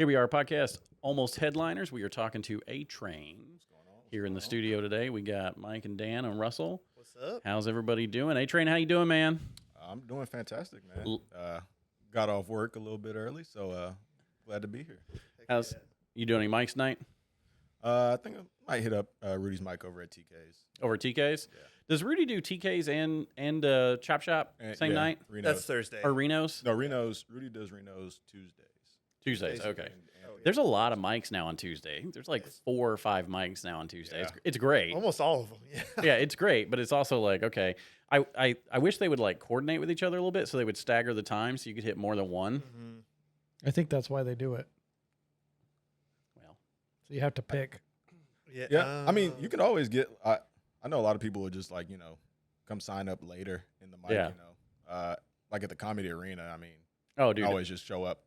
Here we are, podcast almost headliners. We are talking to A Train here in the studio today. We got Mike and Dan and Russell. What's up? How's everybody doing? A Train, how you doing, man? I'm doing fantastic, man. Got off work a little bit early, so glad to be here. How's you doing? Any mics tonight? I think I might hit up Rudy's mic over at TK's. Over at TK's? Yeah. Does Rudy do TK's and Chop Shop same night? Reno's. That's Thursday. Or Reno's? No, Reno's. Rudy does Reno's Tuesdays. Tuesdays, okay. And There's a lot of mics now on Tuesday. There's like 4 or 5 mics now on Tuesday. Yeah. It's great. Almost all of them. Yeah. Yeah, it's great, but it's also like, okay, I wish they would like coordinate with each other a little bit so they would stagger the time so you could hit more than one. Mm-hmm. I think that's why they do it. Well, So you have to pick. Yeah, I mean, you can always get. I know a lot of people would just like come sign up later in the mic. Yeah. Like at the comedy arena. I mean, oh, dude, always just show up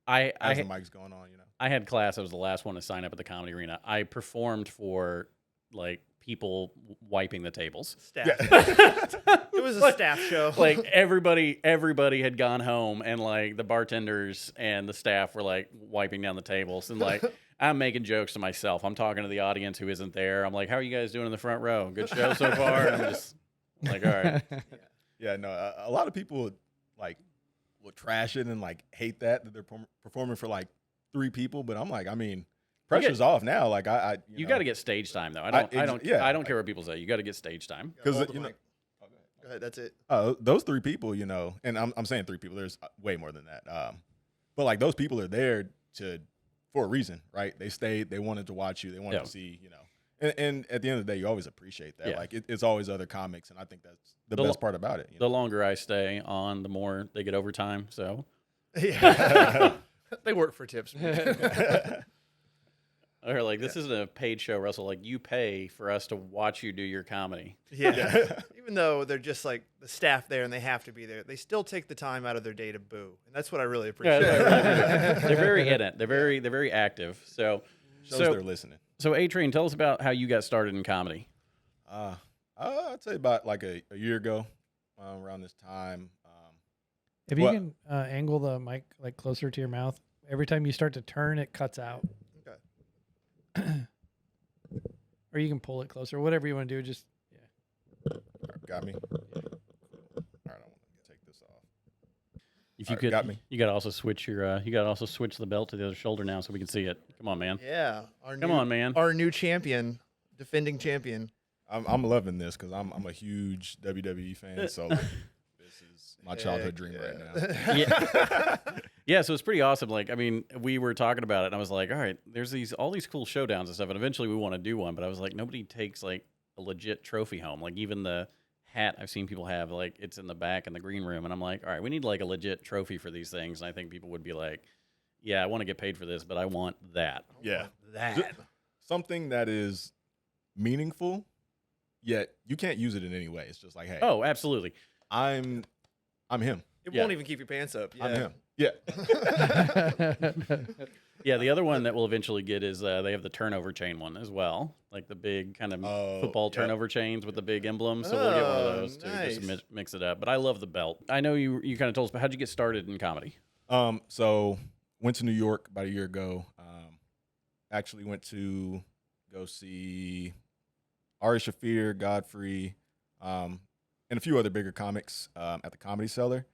I as the mic's going on. I had class. I was the last one to sign up at the comedy arena. I performed for like people wiping the tables. Staff. Yeah. It was a staff show. Like everybody had gone home, and like the bartenders and the staff were like wiping down the tables, and like I'm making jokes to myself. I'm talking to the audience who isn't there. I'm like, "How are you guys doing in the front row? Good show so far." And I'm like, "All right." Yeah, no, a lot of people will trash it and like hate that they're performing for like 3 people, but I'm like, I mean, pressure's off now. Like you got to get stage time though. I don't care what people say. You got to get stage time because Go ahead, that's it. those 3 people, and I'm saying 3 people. There's way more than that. But like those people are there for a reason, right? They stayed. They wanted to watch you. They wanted to see, And at the end of the day, you always appreciate that. Yeah. Like it's always other comics, and I think that's the best part about it. The longer I stay on, the more they get overtime. So Yeah. They work for tips. or like this isn't a paid show, Russell. Like you pay for us to watch you do your comedy. Yeah. Even though they're just like the staff there and they have to be there, they still take the time out of their day to boo, and that's what I really appreciate. They're very in it. They're very active. So Shows they're listening. So A Train, tell us about how you got started in comedy. I'd say about like a year ago, around this time. If you can angle the mic like closer to your mouth, every time you start to turn, it cuts out. Okay. Or you can pull it closer, whatever you want to do. Just Got me. All right, I want to take this off. If you All right, could, got me. you got to also switch your. You got to also switch the belt to the other shoulder now, so we can see it. Come on, man. Yeah. Come on, man. Our new champion, defending champion. I'm loving this because I'm a huge WWE fan, so this is my childhood dream right now. Yeah. Yeah, so it's pretty awesome. Like, I mean, we were talking about it, and I was like, all right, there's all these cool showdowns and stuff, and eventually we want to do one, but I was like, nobody takes, like, a legit trophy home. Like, even the hat I've seen people have, like, it's in the back in the green room, and I'm like, all right, we need, like, a legit trophy for these things, and I think people would be like, yeah, I want to get paid for this, but I want that. Yeah. That. Something that is meaningful, yet you can't use it in any way. It's just like, hey, Oh, absolutely. I'm him. It Yeah. won't even keep your pants up. Yeah. I'm him. Yeah. Yeah, the other one that we'll eventually get is they have the turnover chain one as well, like the big kind of football yeah. turnover chains with the big emblem. So we'll get one of those too, just Nice. mix it up. But I love the belt. I know you kind of told us, but how'd you get started in comedy? So went to New York about a year ago. Actually went to go see Ari Shaffir, Godfrey, and a few other bigger comics at the Comedy Cellar.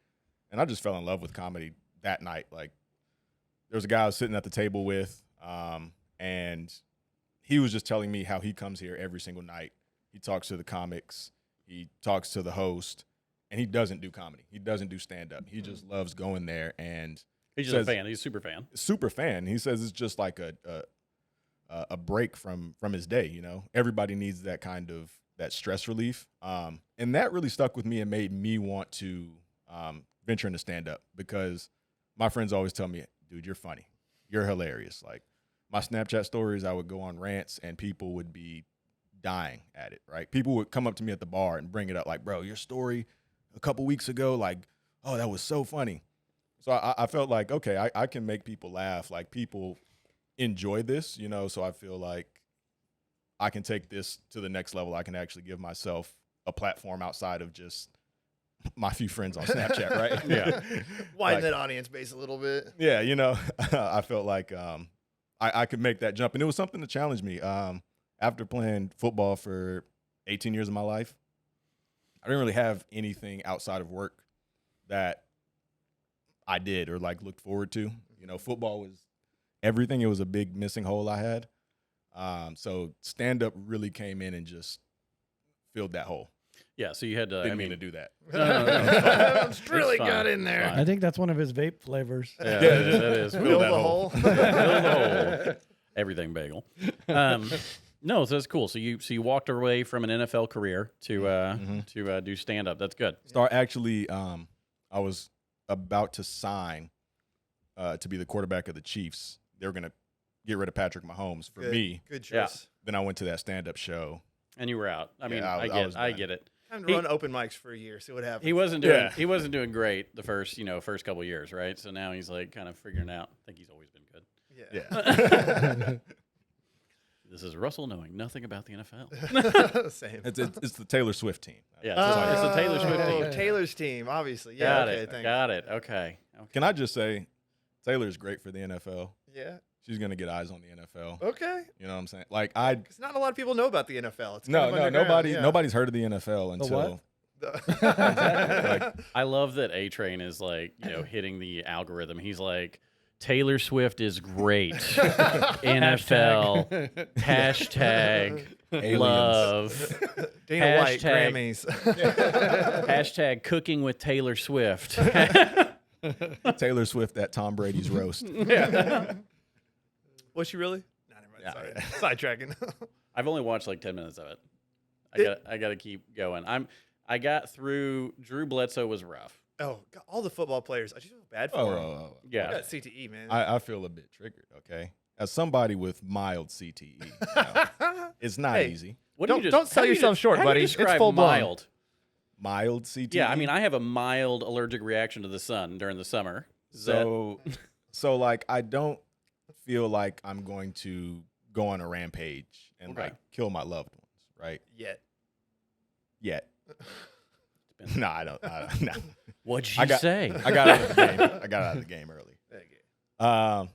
And I just fell in love with comedy that night. Like, there was a guy I was sitting at the table with, and he was just telling me how he comes here every single night. He talks to the comics, he talks to the host, and he doesn't do comedy. He doesn't do stand-up. He just loves going there, and He's just a fan. He's a super fan. super fan. He says it's just like a break from his day. Everybody needs that kind of that stress relief, and that really stuck with me and made me want to venture into stand-up, because my friends always tell me, dude, you're funny, you're hilarious. Like, my Snapchat stories, I would go on rants and people would be dying at it, right? People would come up to me at the bar and bring it up like, bro, your story a couple weeks ago, like, oh, that was so funny. So I felt like, okay, I can make people laugh. Like, people enjoy this, so I feel like I can take this to the next level. I can actually give myself a platform outside of just my few friends on Snapchat, right? Yeah. Widen Like, that audience base a little bit. yeah, you know, I felt like I could make that jump, and it was something to challenge me. After playing football for 18 years of my life, I didn't really have anything outside of work that I did or like looked forward to. You know, football was everything. It was a big missing hole I had. So stand up really came in and just filled that hole. Yeah, so you had to. Didn't I mean mean, to do that. no, it's fine. It's really It's fine. got in It's there. fine. I think that's one of his vape flavors. Yeah, that is. Fill Fill that the hole. hole. Fill the hole. Everything bagel. No, so that's cool. So you walked away from an NFL career to do stand up. That's good. Start actually. I was about to sign to be the quarterback of the Chiefs. They were gonna get rid of Patrick Mahomes for me. Good choice. Yeah. Then I went to that stand up show. And you were out. I mean, Yeah, I was I done. get it. Time to run open mics for a year. See what happens. He wasn't doing Yeah. great the first couple years, right? So now he's like kind of figuring out. I think he's always been good. Yeah. Yeah. This is Russell knowing nothing about the NFL. Same. It's the Taylor Swift team. Yeah, it's the Taylor Swift Oh, team. Taylor's team, obviously. Yeah. Got okay. it. Thanks. Got it. Okay. Can I just say, Taylor's great for the NFL. Yeah. She's gonna get eyes on the NFL. Okay. You know what I'm saying? Like I Because not a lot of people know about the NFL. It's kind no of underground, yeah. nobody's heard of the NFL until The- I love that A Train is like, hitting the algorithm. He's like, Taylor Swift is great. NFL hashtag Aliens. love Dana White Hashtag- Grammys. hashtag cooking with Taylor Swift. Taylor Swift at Tom Brady's roast. Was she really? Nah, never mind. Sorry. Sidetracking. I've only watched like 10 minutes of it. I got to keep going. I got through. Drew Bledsoe was rough. Oh, God, all the football players. I just feel bad for Oh, them. I Yeah. got CTE, man. I feel a bit triggered. Okay, as somebody with mild CTE, you know, it's not Hey. easy. What do you Don't just- sell how do you yourself de- short, how do you buddy. It's describe full blown. mild. Mild CTE. Yeah, I mean, I have a mild allergic reaction to the sun during the summer. Is that- So like I don't feel like I'm going to go on a rampage and Okay. like kill my loved ones, right? Yet. No, I don't. No. What'd I you got- say? I got out of the game. I got out of the game early. Okay.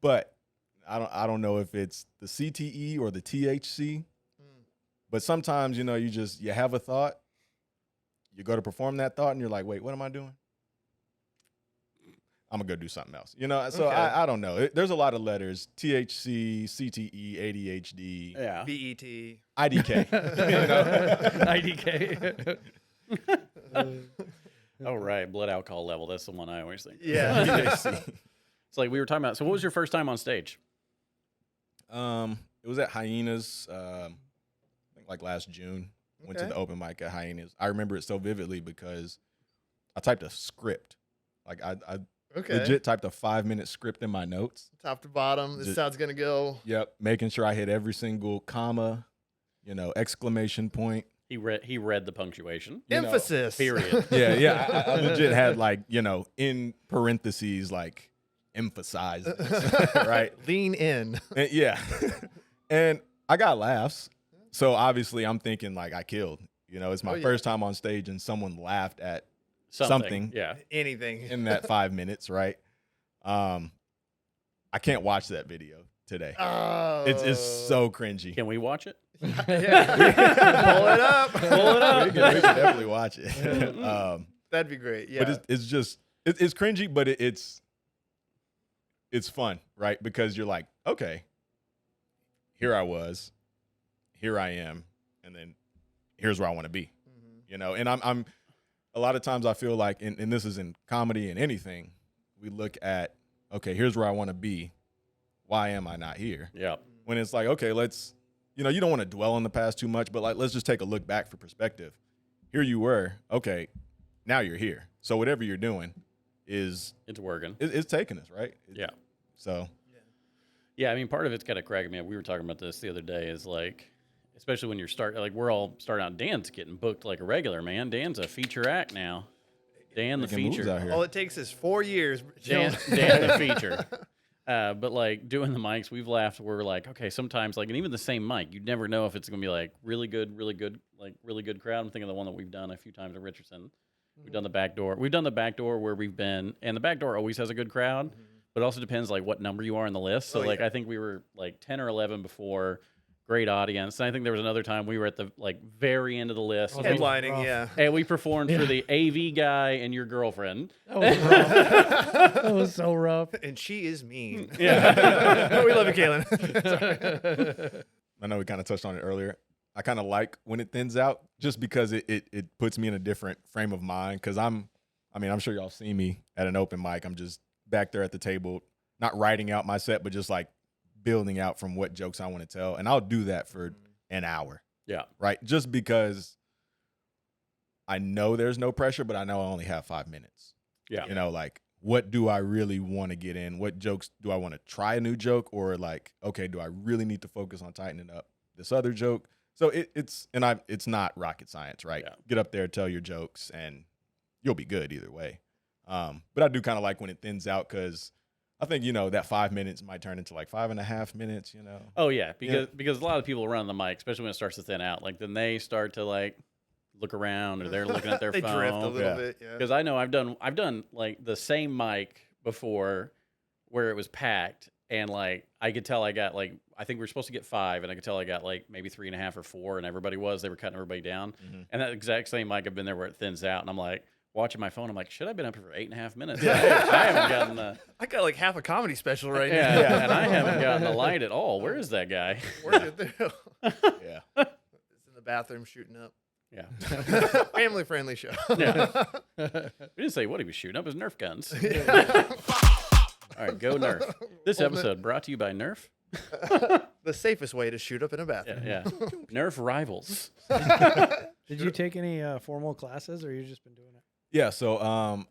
But I don't know if it's the CTE or the THC. But sometimes, you have a thought, you go to perform that thought, and you're like, wait, what am I doing? I'm gonna go do something else. So Okay. I don't know. There's a lot of letters: THC, CTE, ADHD, Yeah. BET. IDK. IDK. Oh, right. Blood alcohol level. That's the one I always think. Yeah. THC. It's like we were talking about. So, what was your first time on stage? It was at Hyenas. I think like last June. Went to Okay. the open mic at Hyenas. I remember it so vividly because I typed a script. Like I Okay. legit typed a 5-minute script in my notes. Top to bottom. This Just- sound's going to go. Yep, making sure I hit every single comma, exclamation point. He read the punctuation. You know, Emphasis. Period. Yeah. I legit had like in parentheses like emphasize this, right? Lean in. And, yeah, and I got laughs. So obviously I'm thinking like I killed. It's my Oh, yeah. first time on stage and someone laughed at Something. Yeah. Anything. in that 5 minutes, right? I can't watch that video today. Oh. It's so cringy. Can we watch it? Yeah. Pull it up. Pull it up. we can definitely watch it. That'd be great. Yeah. But it's just it's cringy, but it's fun, right? Because you're like, okay, here I was, here I am, and then here's where I want to be. And I'm a lot of times I feel like, and this is in comedy and anything, we look at, okay, here's where I want to be. Why am I not here? Yeah. When it's like, okay, let's, you don't want to dwell on the past too much, but like, let's just take a look back for perspective. Here you were, okay, now you're here. So whatever you're doing is It's working. it's taking us, right? Yeah. So Yeah. I mean, part of it's kind of cracking me up. We were talking about this the other day. Is like, especially when we're all starting out. Dan's getting booked like a regular, man. Dan's a feature act now. Dan the making moves feature. out here. All it takes is 4 years. Dan the feature. But like doing the mics, we've laughed. We're like, okay, sometimes like, and even the same mic, you'd never know if it's gonna be like really good, like really good crowd. I'm thinking of the one that we've done a few times at Richardson. We've done the back door. We've done the back door where we've been, and the back door always has a good crowd. But it also depends like what number you are in the list. So I think we were like 10 or 11 before. Great audience. And I think there was another time we were at the like very end of the list. Headlining, yeah. And we performed for the AV guy and your girlfriend. That was rough. That was so rough. And she is mean. Yeah. We love you, Kaylin. I know we kind of touched on it earlier. I kind of like when it thins out just because it puts me in a different frame of mind. Because I'm sure y'all see me at an open mic. I'm just back there at the table, not writing out my set, but just like building out from what jokes I want to tell. And I'll do that for an hour. Yeah. Right. Just because I know there's no pressure, but I know I only have 5 minutes. Yeah. You know, like, what do I really want to get in? What jokes do I want to try a new joke? Or like, okay, do I really need to focus on tightening up this other joke? So it's not rocket science, right? Yeah. Get up there, tell your jokes, and you'll be good either way. But I do kind of like when it thins out because I think, that 5 minutes might turn into like 5.5 minutes, Oh yeah, because a lot of people around the mic, especially when it starts to thin out, like then they start to like look around or they're looking at their they phone. drift a little bit, yeah. Because I know I've done like the same mic before where it was packed and like I could tell I got like I think we were supposed to get 5 and I could tell I got like maybe 3.5 or 4 and they were cutting everybody down. And that exact same mic I've been there where it thins out and I'm like watching my phone, I'm like, should I have been up here for 8.5 minutes? I haven't gotten the. I got like half a comedy special right now. Yeah, and I haven't gotten the light at all. Where is that guy? Where's it there? Yeah. It's in the bathroom shooting up. Yeah. Family friendly show. Yeah. We didn't say what he was shooting up. His Nerf guns. All right, go Nerf. This episode brought to you by Nerf. The safest way to shoot up in a bathroom. Yeah. Nerf rivals. Did you take any formal classes, or you just been doing it? Yeah, so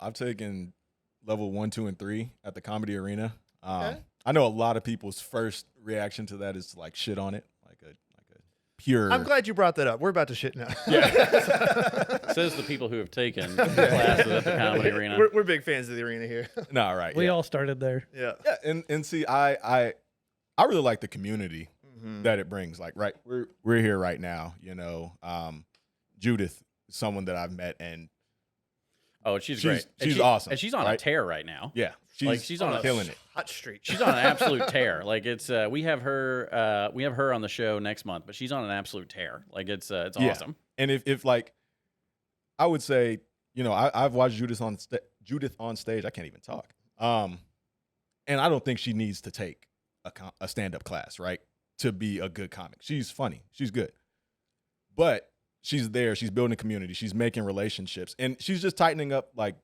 I've taken level 1, 2, and 3 at the Comedy Arena. Okay. I know a lot of people's first reaction to that is to like shit on it, like a pure. I'm glad you brought that up. We're about to shit now. Says the people who have taken classes at the Comedy Arena. We're big fans of the arena here. No, right. We all started there. Yeah. Yeah, and see, I really like the community that it brings. Like, right, we're here right now. Judith is someone that I've met, and she's great. She's awesome. And she's on a tear right now. Yeah, she's on killing it. Hot streak. She's on an absolute tear. Like it's we have her on the show next month, but she's on an absolute tear. Like it's awesome. And if like, I would say, I've watched Judith on stage. I can't even talk. And I don't think she needs to take a stand-up class, right, to be a good comic. She's funny. She's good. But she's there. She's building a community. She's making relationships. And she's just tightening up, like,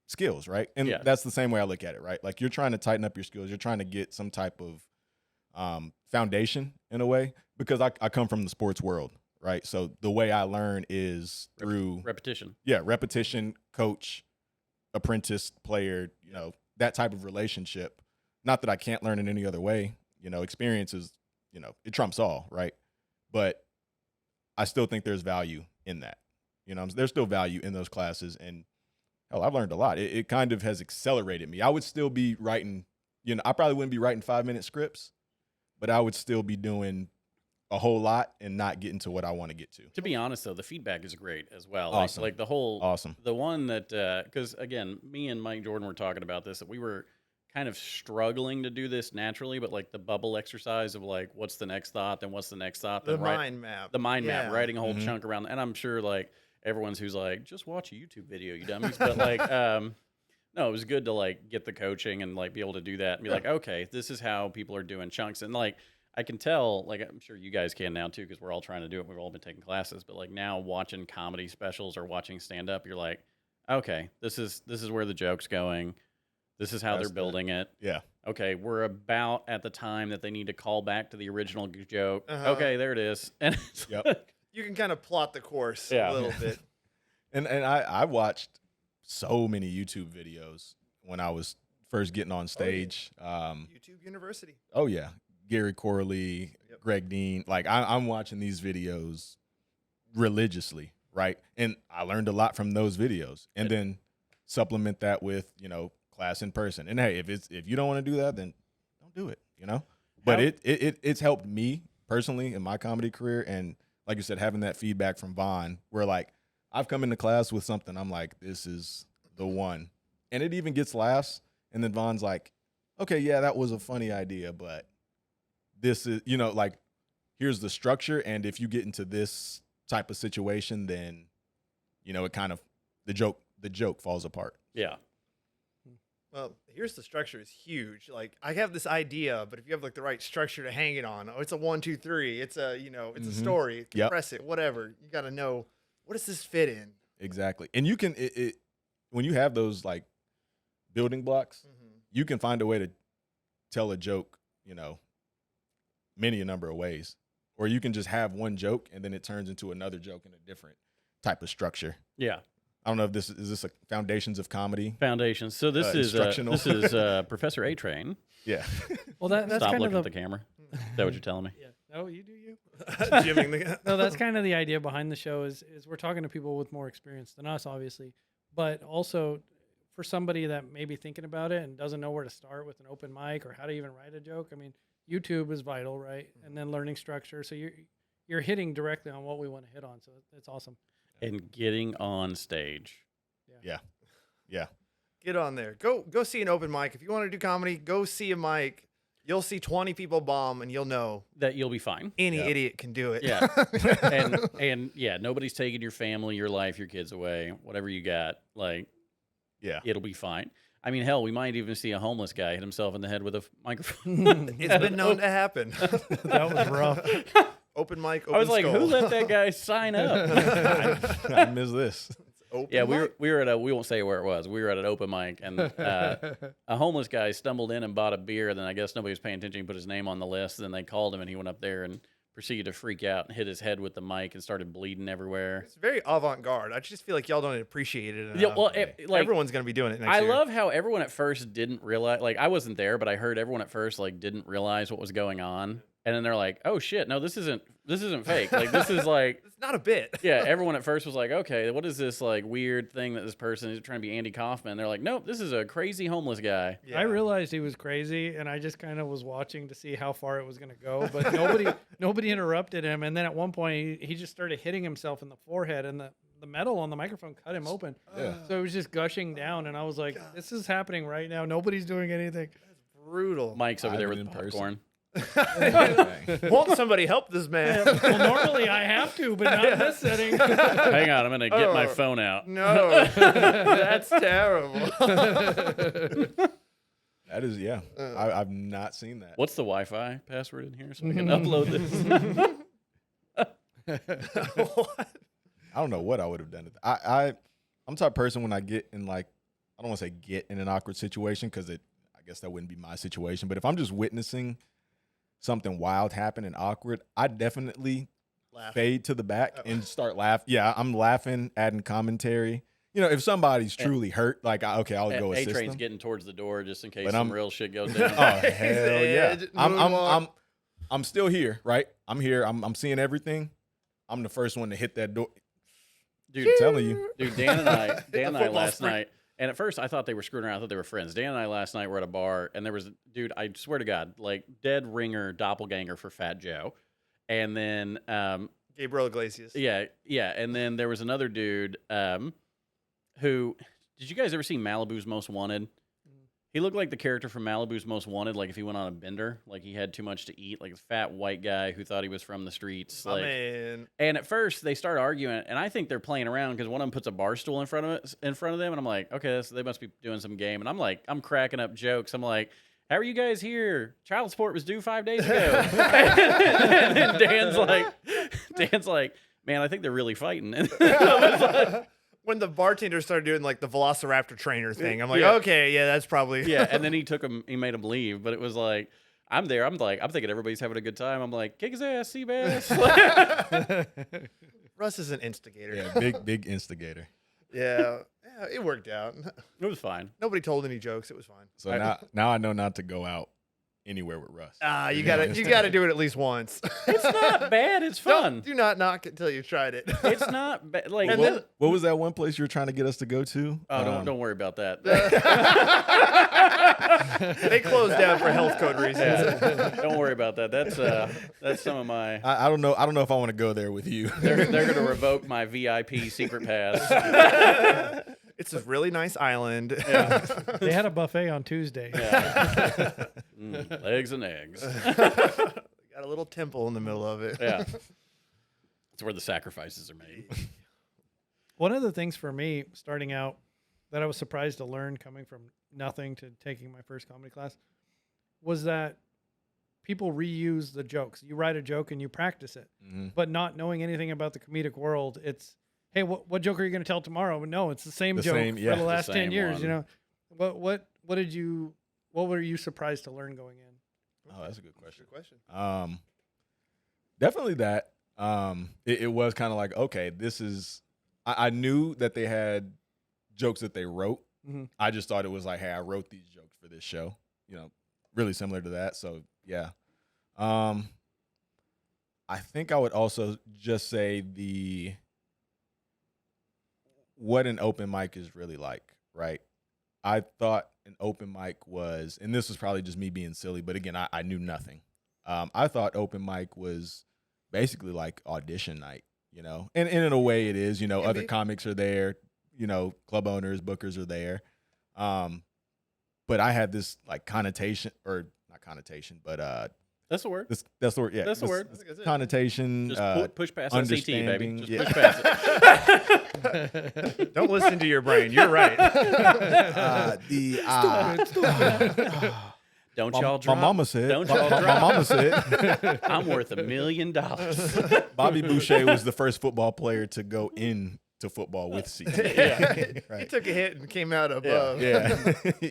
skills, right? And that's the same way I look at it, right? Like, you're trying to tighten up your skills. You're trying to get some type of foundation in a way because I come from the sports world, right? So the way I learn is through repetition. Yeah, repetition, coach, apprentice, player, that type of relationship. Not that I can't learn in any other way. Experience is, it trumps all, right? But I still think there's value in that. There's still value in those classes. And hell, I've learned a lot. It kind of has accelerated me. I would still be writing, I probably wouldn't be writing 5-minute scripts, but I would still be doing a whole lot and not getting to what I want to get to. To be honest, though, the feedback is great as well. Awesome. Like the whole, awesome. The one that, because again, me and Mike Jordan were talking about this, that we were kind of struggling to do this naturally, but like the bubble exercise of like, what's the next thought, then what's the next thought, the mind map, writing a whole chunk around. And I'm sure like everyone's who's like, just watch a YouTube video, you dummies. But like, no, it was good to like get the coaching and like be able to do that and be like, okay, this is how people are doing chunks. And like, I can tell, like, I'm sure you guys can now too, because we're all trying to do it. We've all been taking classes, but like now watching comedy specials or watching stand up, you're like, okay, this is where the joke's going. This is how they're building it. Yeah. Okay, we're about at the time that they need to call back to the original joke. Okay, there it is. And you can kind of plot the course a little bit. And I watched so many YouTube videos when I was first getting on stage. YouTube University. Oh, yeah. Gary Corley, Greg Dean. Like, I'm watching these videos religiously, right? And I learned a lot from those videos. And then supplement that with, class in person. And hey, if you don't want to do that, then don't do it, you know? But How- it's helped me personally in my comedy career. And like you said, having that feedback from Vaughn where like I've come into class with something, I'm like, this is the one. And it even gets laughs. And then Vaughn's like, okay, yeah, that was a funny idea, but this is, you know, like, here's the structure. And if you get into this type of situation, then, you know, it kind of, the joke falls apart. Yeah. Well, here's the structure is huge. Like I have this idea, but if you have like the right structure to hang it on, oh, it's a 1, 2, 3. It's a, you know, it's a story. Yep. Compress it, whatever. You got to know, what does this fit in? Exactly. And you can, when you have those like building blocks, you can find a way to tell a joke, you know, a number of ways. Or you can just have one joke and then it turns into another joke in a different type of structure. Yeah. I don't know if this is a Foundations of Comedy. Foundations. So this is instructional. Professor A Train. Yeah. Well, that's Stop kind looking of at the camera. Is that what you're telling me? Yeah. No, you do you. Jimming the No, that's kind of the idea behind the show is we're talking to people with more experience than us, obviously, but also for somebody that may be thinking about it and doesn't know where to start with an open mic or how to even write a joke. I mean, YouTube is vital, right? And then learning structure. So you're hitting directly on what we want to hit on. So it's awesome. And getting on stage. Yeah. Get on there. Go see an open mic. If you want to do comedy, go see a mic. You'll see 20 people bomb, and you'll know That you'll be fine. any idiot can do it. Yeah. and yeah, nobody's taking your family, your life, your kids away. Whatever you got, like, Yeah. it'll be fine. I mean, hell, we might even see a homeless guy hit himself in the head with a microphone. It's been known to happen. That was rough. Open mic, open I was like, skull. who let that guy sign up? I miss this. Open Yeah, mic? we were at we won't say where it was. We were at an open mic, and a homeless guy stumbled in and bought a beer. And then I guess nobody was paying attention. He put his name on the list. Then they called him, and he went up there and proceeded to freak out and hit his head with the mic and started bleeding everywhere. It's very avant-garde. I just feel like y'all don't appreciate it enough. Yeah, well, like everyone's gonna be doing it next I year. love how everyone at first didn't realize. Like I wasn't there, but I heard everyone at first like didn't realize what was going on, and then they're like, "Oh shit, no, this isn't fake. Like this is like." It's not a bit. Yeah, everyone at first was like, okay, what is this like weird thing that this person is trying to be Andy Kaufman? They're like, nope, this is a crazy homeless guy. Yeah. I realized he was crazy, and I just kind of was watching to see how far it was going to go. But nobody interrupted him. And then at one point, he just started hitting himself in the forehead, and the metal on the microphone cut him open. Yeah. So it was just gushing down, and I was like, this is happening right now. Nobody's doing anything. brutal. Mike's over I've there been with in person. popcorn. Won't somebody help this man? Well, normally I have to, but not in this setting. Hang on, I'm going to get my Oh. phone out. No, that's terrible. That is, yeah. I've not seen that. What's the Wi-Fi password in here so I can upload this? What? I don't know what I would have done. I'm the type of person when I get in like, I don't want to say get in an awkward situation because I guess that wouldn't be my situation. But if I'm just witnessing something wild happen and awkward, I definitely Laugh. fade to the back and start laughing. Yeah, I'm laughing, adding commentary. You know, if somebody's truly hurt, like, okay, I'll go assist A-Train's them. getting towards the door just in case But some I'm- real shit goes Oh, down. hell yeah. Moonwalk. I'm still here, right? I'm here. I'm seeing everything. I'm the first one to hit that door. Dude, I'm telling you. Dude, Dan and I football last sprint. night, and at first I thought they were screwing around. I thought they were friends. Dan and I last night were at a bar, and there was, dude, I swear to God, like dead ringer doppelganger for Fat Joe. And then, Gabriel Iglesias. yeah. And then there was another dude who, did you guys ever see Malibu's Most Wanted? He looked like the character from Malibu's Most Wanted, like if he went on a bender, like he had too much to eat, like a fat white guy who thought he was from the streets. My Like, man. and at first they start arguing, and I think they're playing around because one of them puts a bar stool in front of them, and I'm like, okay, they must be doing some game, and I'm cracking up jokes. I'm like, how are you guys here? Child support was due 5 days ago. And then Dan's like, man, I think they're really fighting. And I was like, When the bartender started doing like the Velociraptor trainer thing, I'm like, Yeah. okay, yeah, that's probably yeah, and then he made him leave, but it was like, I'm there. I'm thinking everybody's having a good time. I'm like, kick his ass, Seabass. Russ is an instigator. Yeah, big instigator. Yeah, it worked out. It was fine. Nobody told any jokes. It was fine. So now I know not to go out anywhere with Russ. You gotta do it at least once. It's not bad. It's fun. Do not knock it until you've tried it. It's not bad. Like, And What was that one place you were trying to get us to go to? don't worry about that. They closed down for health code reasons. Yeah. Don't worry about that. That's some of my. I don't know. I don't know if I want to go there with you. They're going to revoke my VIP secret pass. It's a really nice island. They had a buffet on Tuesday. Yeah. Legs and eggs. Got a little temple in the middle of it. Yeah. That's where the sacrifices are made. One of the things for me starting out that I was surprised to learn coming from nothing to taking my first comedy class was that people reuse the jokes. You write a joke and you practice it, but not knowing anything about the comedic world, it's, hey, what joke are you going to tell tomorrow? But no, it's the same joke for the last 10 years. one. You know, what were you surprised to learn going in? Oh, that's a good question. Good question. Definitely that. It was kind of like, okay, this is. I knew that they had jokes that they wrote. Mhm. I just thought it was like, hey, I wrote these jokes for this show. You know, really similar to that. So yeah. I think I would also just say what an open mic is really like, right? I thought an open mic was, and this was probably just me being silly, but again, I knew nothing. I thought open mic was basically like audition night, you know, and in a way it is, you know, other comics are there, you know, club owners, bookers are there. But I had this like connotation, or not connotation, but That's the word. that's the word. Yeah, That's the word. Connotation. Just push past that CTE, baby. understanding, Just yeah. push past it. Don't listen to your brain. You're right. Don't my, y'all my drop. mama said. Don't my, y'all my drop. mama said. I'm worth $1 million. Bobby Boucher was the first football player to go into football with CTE. Yeah. He Right. took a hit and came out above. Yeah.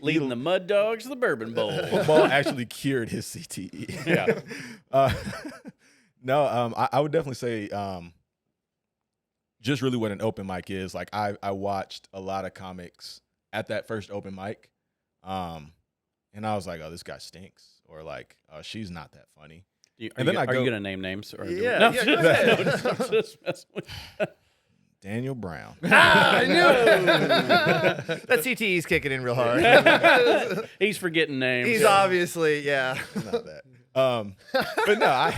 Leading the Mud Dogs to the Bourbon Bowl. Football actually cured his CTE. Yeah. No, I would definitely say just really what an open mic is. Like I watched a lot of comics at that first open mic. And I was like, oh, this guy stinks. Or like, oh, she's not that funny. Are you going to name names? Or Yeah, No, yeah, go ahead. just messing with you. Daniel Brown. I knew that CTE's kicking in real hard. He's forgetting names. He's obviously, yeah. Not that. But no,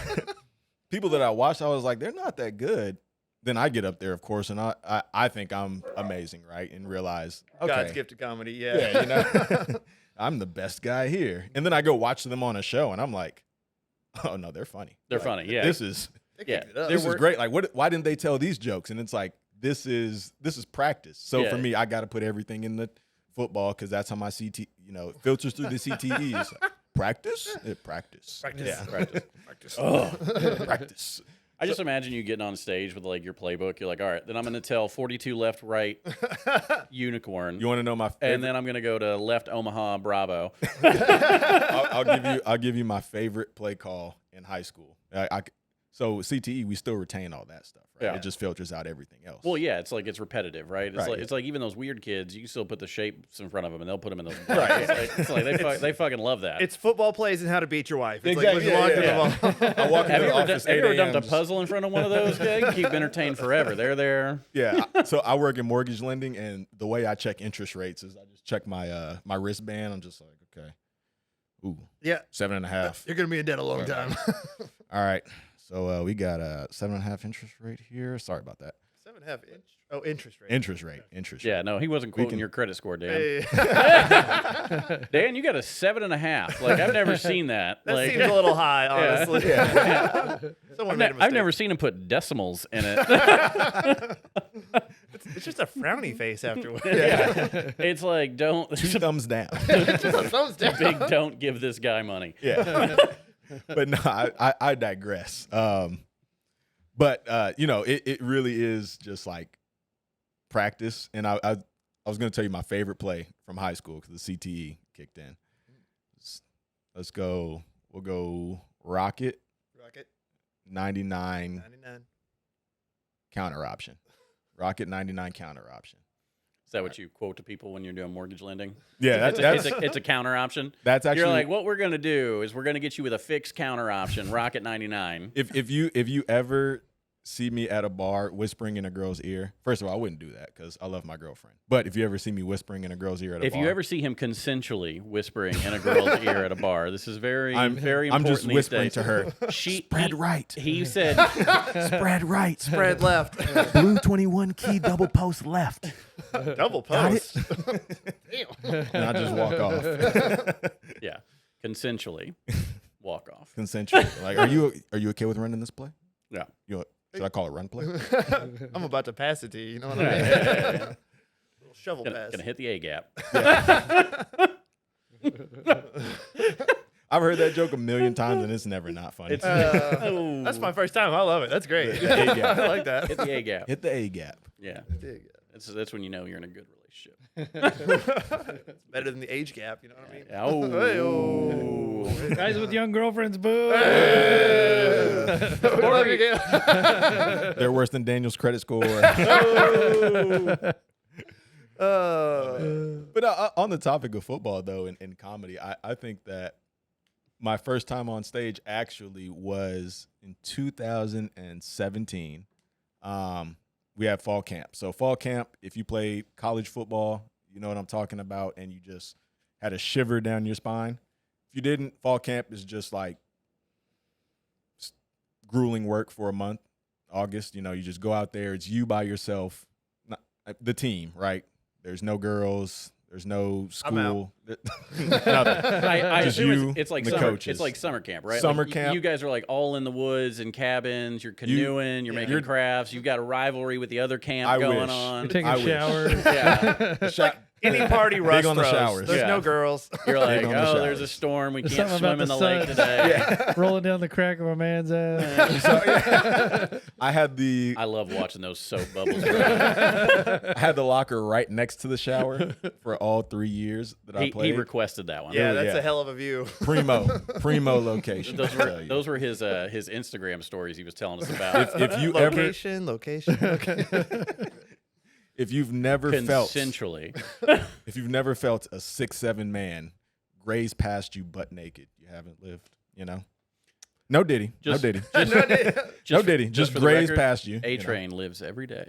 people that I watched, I was like, they're not that good. Then I get up there, of course, and I think I'm amazing, right? And realize, okay, God's gift to comedy, yeah, you know, I'm the best guy here. And then I go watch them on a show, and I'm like, oh no, they're funny. They're Like, funny, yeah. This is They Yeah. kicked it up. this is great. Like, why didn't they tell these jokes? And it's like, this is practice. So Yeah. for me, I got to put everything in the football because that's how my CT, it filters through the CTEs. Practice? Practice. Practice. Yeah. Practice. Practice. I just imagine you getting on stage with like your playbook. You're like, all right, then I'm going to tell 42 left, right, unicorn. You want to know my favorite? And then I'm going to go to left Omaha Bravo. I'll give you my favorite play call in high school. So CTE, we still retain all that stuff, right? Yeah. It just filters out everything else. Well, yeah, it's like it's repetitive, right? It's Right, like yeah. it's like even those weird kids, you can still put the shapes in front of them, and they'll put them in those. Right. It's like they fucking love that. It's football plays and how to beat your wife. It's Exactly, like, let's yeah, launch yeah. the ball. I walk into have you the ever, office have you ever 8 dumped a a.m. puzzle in front of one of those? You can keep entertained forever. They're there. Yeah. So I work in mortgage lending, and the way I check interest rates is I just check my my wristband. I'm just like, okay, ooh, Yeah. 7.5. You're going to be in debt a long time. All right. So we got a 7.5 interest rate here. Sorry about that. 7.5 inch. Oh, interest rate. Interest rate. Yeah, no, he wasn't quoting can- your credit score, Dan. Hey. Dan, you got a 7.5. Like I've never seen that. That like, seems a little high, honestly. Someone made a I've mistake. never seen him put decimals in it. It's just a frowny face afterwards. Yeah. It's like don't. 2 thumbs down. Just a thumbs down. Big don't give this guy money. Yeah. But no, I digress. But it really is just like practice. And I was going to tell you my favorite play from high school because the CTE kicked in. Let's go. We'll go Rocket Rocket 99 99. counter option. Rocket 99 counter option. that what you quote to people when you're doing mortgage lending? Yeah, It's a counter option. that's actually You're like, what we're gonna do is we're gonna get you with a fixed counter option, Rocket 99. if you ever see me at a bar whispering in a girl's ear, first of all, I wouldn't do that because I love my girlfriend. But if you ever see me whispering in a girl's ear at a If bar, you ever see him consensually whispering in a girl's ear at a bar, this is very very I'm important. just these whispering days. to her. Spread right. He said, Spread right. Spread left. Blue 21 key double post left. Double post. And I just walk off. yeah, consensually walk off. Consensually. Like, are you okay with running this play? Yeah. Should I call it run play? I'm about to pass it to you. You know what I mean? Yeah. Little shovel pass. Gonna hit the A gap. I've heard that joke a million times and it's never not funny. That's my first time. I love it. That's great. The A gap. I like that. Hit the A gap. Hit the A gap. Yeah. There you go. That's when you know you're in a good relationship. It's better than the age gap. You know what I mean? Oh. Hey-oh. Guys with young girlfriends, boo. Love you, Gail. They're worse than Daniel's credit score. Oh. But on the topic of football, though, in comedy, I think that my first time on stage actually was in 2017. We had fall camp. So fall camp, if you played college football, you know what I'm talking about, and you just had a shiver down your spine. If you didn't, fall camp is just like grueling work for a month. August, you just go out there. It's you by yourself, not the team, right? There's no girls. There's no school. Nothing. I Just assume you it's like and the summer. coaches. It's like summer camp, right? Summer Like, camp. You guys are like all in the woods and cabins. You're canoeing. You're making crafts. You've got a rivalry with the other camp I going wish. on. You're taking I a wish. shower. Yeah. Any party Russ on the throws, showers. There's Yeah. no girls. You're like, Big on the oh, there's a showers. storm. We There's can't something swim in about the the lake sun. today. Rolling down the crack of a man's ass. I had the I love watching those soap bubbles. I had the locker right next to the shower for all 3 years that I He played. requested that one. Yeah, that's yeah. a hell of a view. Primo location. Those I were tell you. those were his Instagram stories he was telling us about. If you Location. if you've never felt Consensually. if you've never felt a 6'7" man graze past you butt naked, you haven't lived. No Diddy. Just- no Diddy. Just No Diddy. Just for the graze record, past you. A Train lives every day.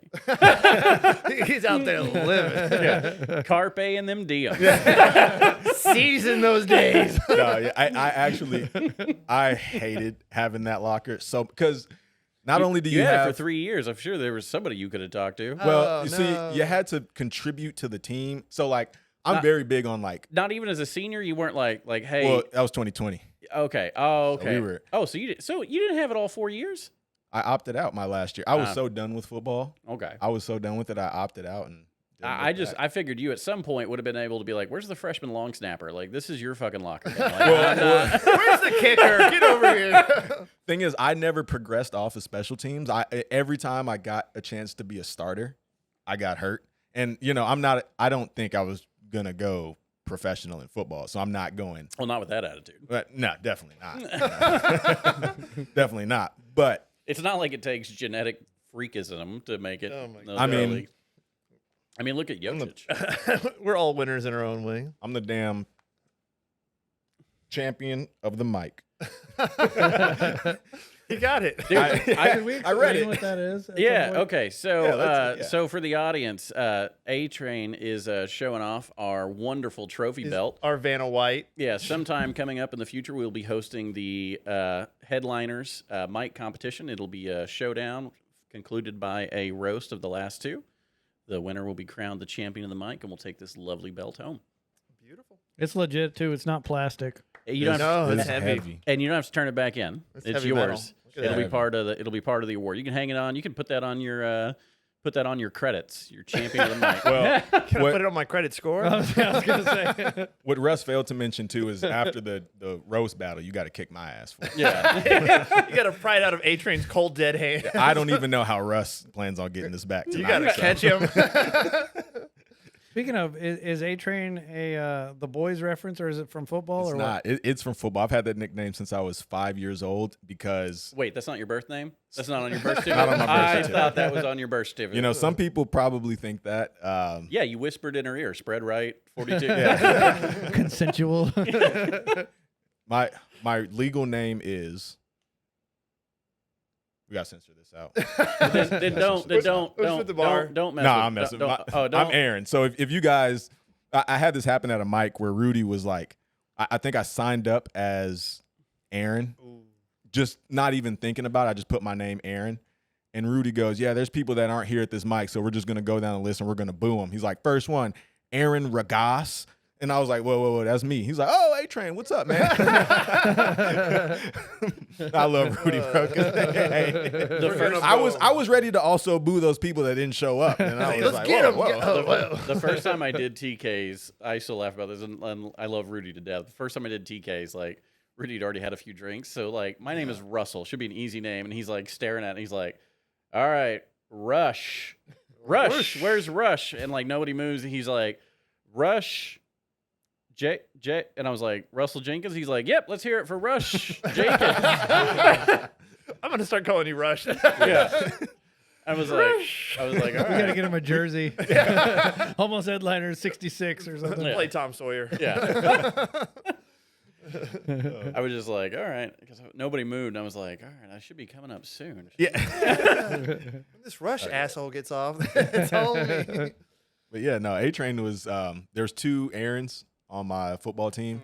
He's out there living. Carpe and them diem. Seizing those days. No, yeah, I actually I hated having that locker. So because not only do you had have it for 3 years. I'm sure there was somebody you could have talked to. well, Oh, you no. see, you had to contribute to the team. So like I'm very big on like Not even as a senior, you weren't like, hey, well, that was 2020. okay, oh, okay. we were- so you didn't have it all 4 years? I opted out my last year. I was so done with football. Okay. I was so done with it. I opted out and didn't I look back. I figured you at some point would have been able to be like, where's the freshman long snapper? Like, this is your fucking locker. Man. Like, I'm not- Where's the kicker? Get over here. Thing is, I never progressed off of special teams. Every time I got a chance to be a starter, I got hurt. And I don't think I was gonna go professional in football, so I'm not going. well, not with that attitude. But no, definitely not. Definitely not. But It's not like it takes genetic freakism to make it. Oh my no, God. I mean, look at Jokic. We're all winners in our own way. I'm the damn champion of the mic. You got it. Dude, Can we I read explain it. what that is? at some Yeah. point? Okay. So, Yeah, yeah. so for the audience, A Train is showing off our wonderful trophy belt. Our Vanna White. Yeah. Sometime coming up in the future, we'll be hosting the headliners mic competition. It'll be a showdown concluded by a roast of the last two. The winner will be crowned the champion of the mic, and we'll take this lovely belt home. Beautiful. It's legit too. It's not plastic. You don't have No, This it's is heavy. and you don't have to turn it back in. It's It's heavy yours. metal. Look at It'll be that. part of the. It'll be part of the award. You can hang it on. You can put that on your credits. Your champion of the mic. Well, Can I what- put it on my credit score? I was gonna say. what Russ failed to mention too is after the roast battle, you got to kick my ass for it. yeah. You got to pry it out of A Train's cold dead hand. I don't even know how Russ plans on getting this back tonight. You got to so. catch him. Speaking of, is A Train the boys reference, or is it from football? It's or not. It's from football. I've had that nickname since I was 5 years old because Wait, that's not your birth name? That's not on your birth certificate? Not on my birth I certificate. thought that was on your birth certificate. some people probably think that. Yeah, you whispered in her ear, spread right, 42. Yeah. Consensual. My legal name is. We gotta censor this out. Then don't Let's put the bar. don't mess No, with I'm messing. don't. I'm Aaron. So if you guys, I had this happen at a mic where Rudy was like, I think I signed up as Aaron, just not even thinking about it. I just put my name Aaron. And Rudy goes, yeah, there's people that aren't here at this mic, so we're just going to go down the list and we're going to boo them. He's like, first one, Aaron Ragas. And I was like, whoa, that's me. He's like, oh, A-Train, what's up, man? I love Rudy, bro. I was ready to also boo those people that didn't show up. And I was Let's like, get whoa, him. whoa. The first time I did TKs, I still laugh about this, and I love Rudy to death. The first time I did TKs, like, Rudy had already had a few drinks, so, like, my name is Russell. Should be an easy name, and he's, like, staring at it, and he's like, all right, Rush, where's Rush? And, like, nobody moves, and he's like, Rush, J, and I was like, Russell Jenkins? He's like, yep, let's hear it for Rush Jenkins. I'm gonna start calling you Rush. Yeah. I was like, all We right. gotta get him a jersey. Almost headliner 66 or something. Yeah. Play Tom Sawyer. Yeah. I was just like, all right, because nobody moved. And I was like, all right, I should be coming up soon. Yeah. When this Rush asshole gets off, it's all me. But yeah, no, A-Train was, there's 2 Aarons on my football team.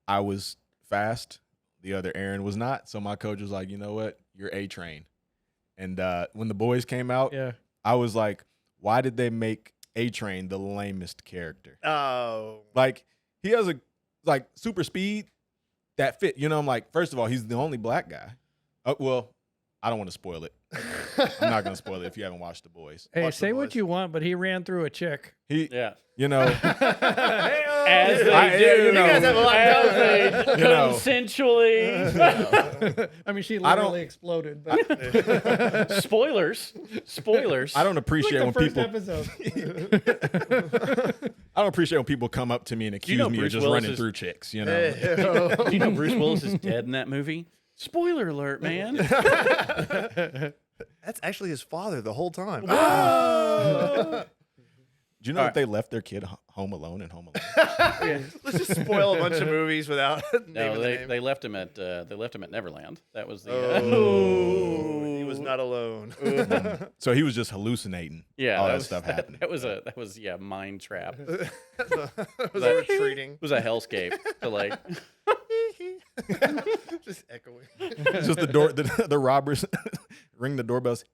I was fast. The other Aaron was not. So my coach was like, you know what? You're A-Train. And when the boys came out, Yeah. I was like, why did they make A-Train the lamest character? Oh, Like, he has a, like, super speed that fit. You know, I'm like, first of all, he's the only black guy. Well, I don't want to spoil it. I'm not going to spoil it if you haven't watched The Boys. Hey, Watch The say what Boys. you want, but he ran through a chick. He, Yeah. you know, As they I- do. you know, guys have a lot as going they You know. consensually. I mean, she I don't- literally exploded. But Spoilers. I don't appreciate like when the people. first episode. I don't appreciate when people come up to me and accuse know me Bruce of just Willis running is- through chicks. You know, Do you know Bruce Willis is dead in that movie? Spoiler alert, man. that's actually his father the whole time. do you know that they left their kid home alone in Home Alone? Let's just spoil a bunch of movies without No, naming the name. they left him at Neverland. That was the Oh, he was not alone. So he was just hallucinating. yeah. all that was, stuff happened. That was mind trap. It was a retreating. was a hellscape to like. Just echoing. It's just the door. The robbers ring the doorbells.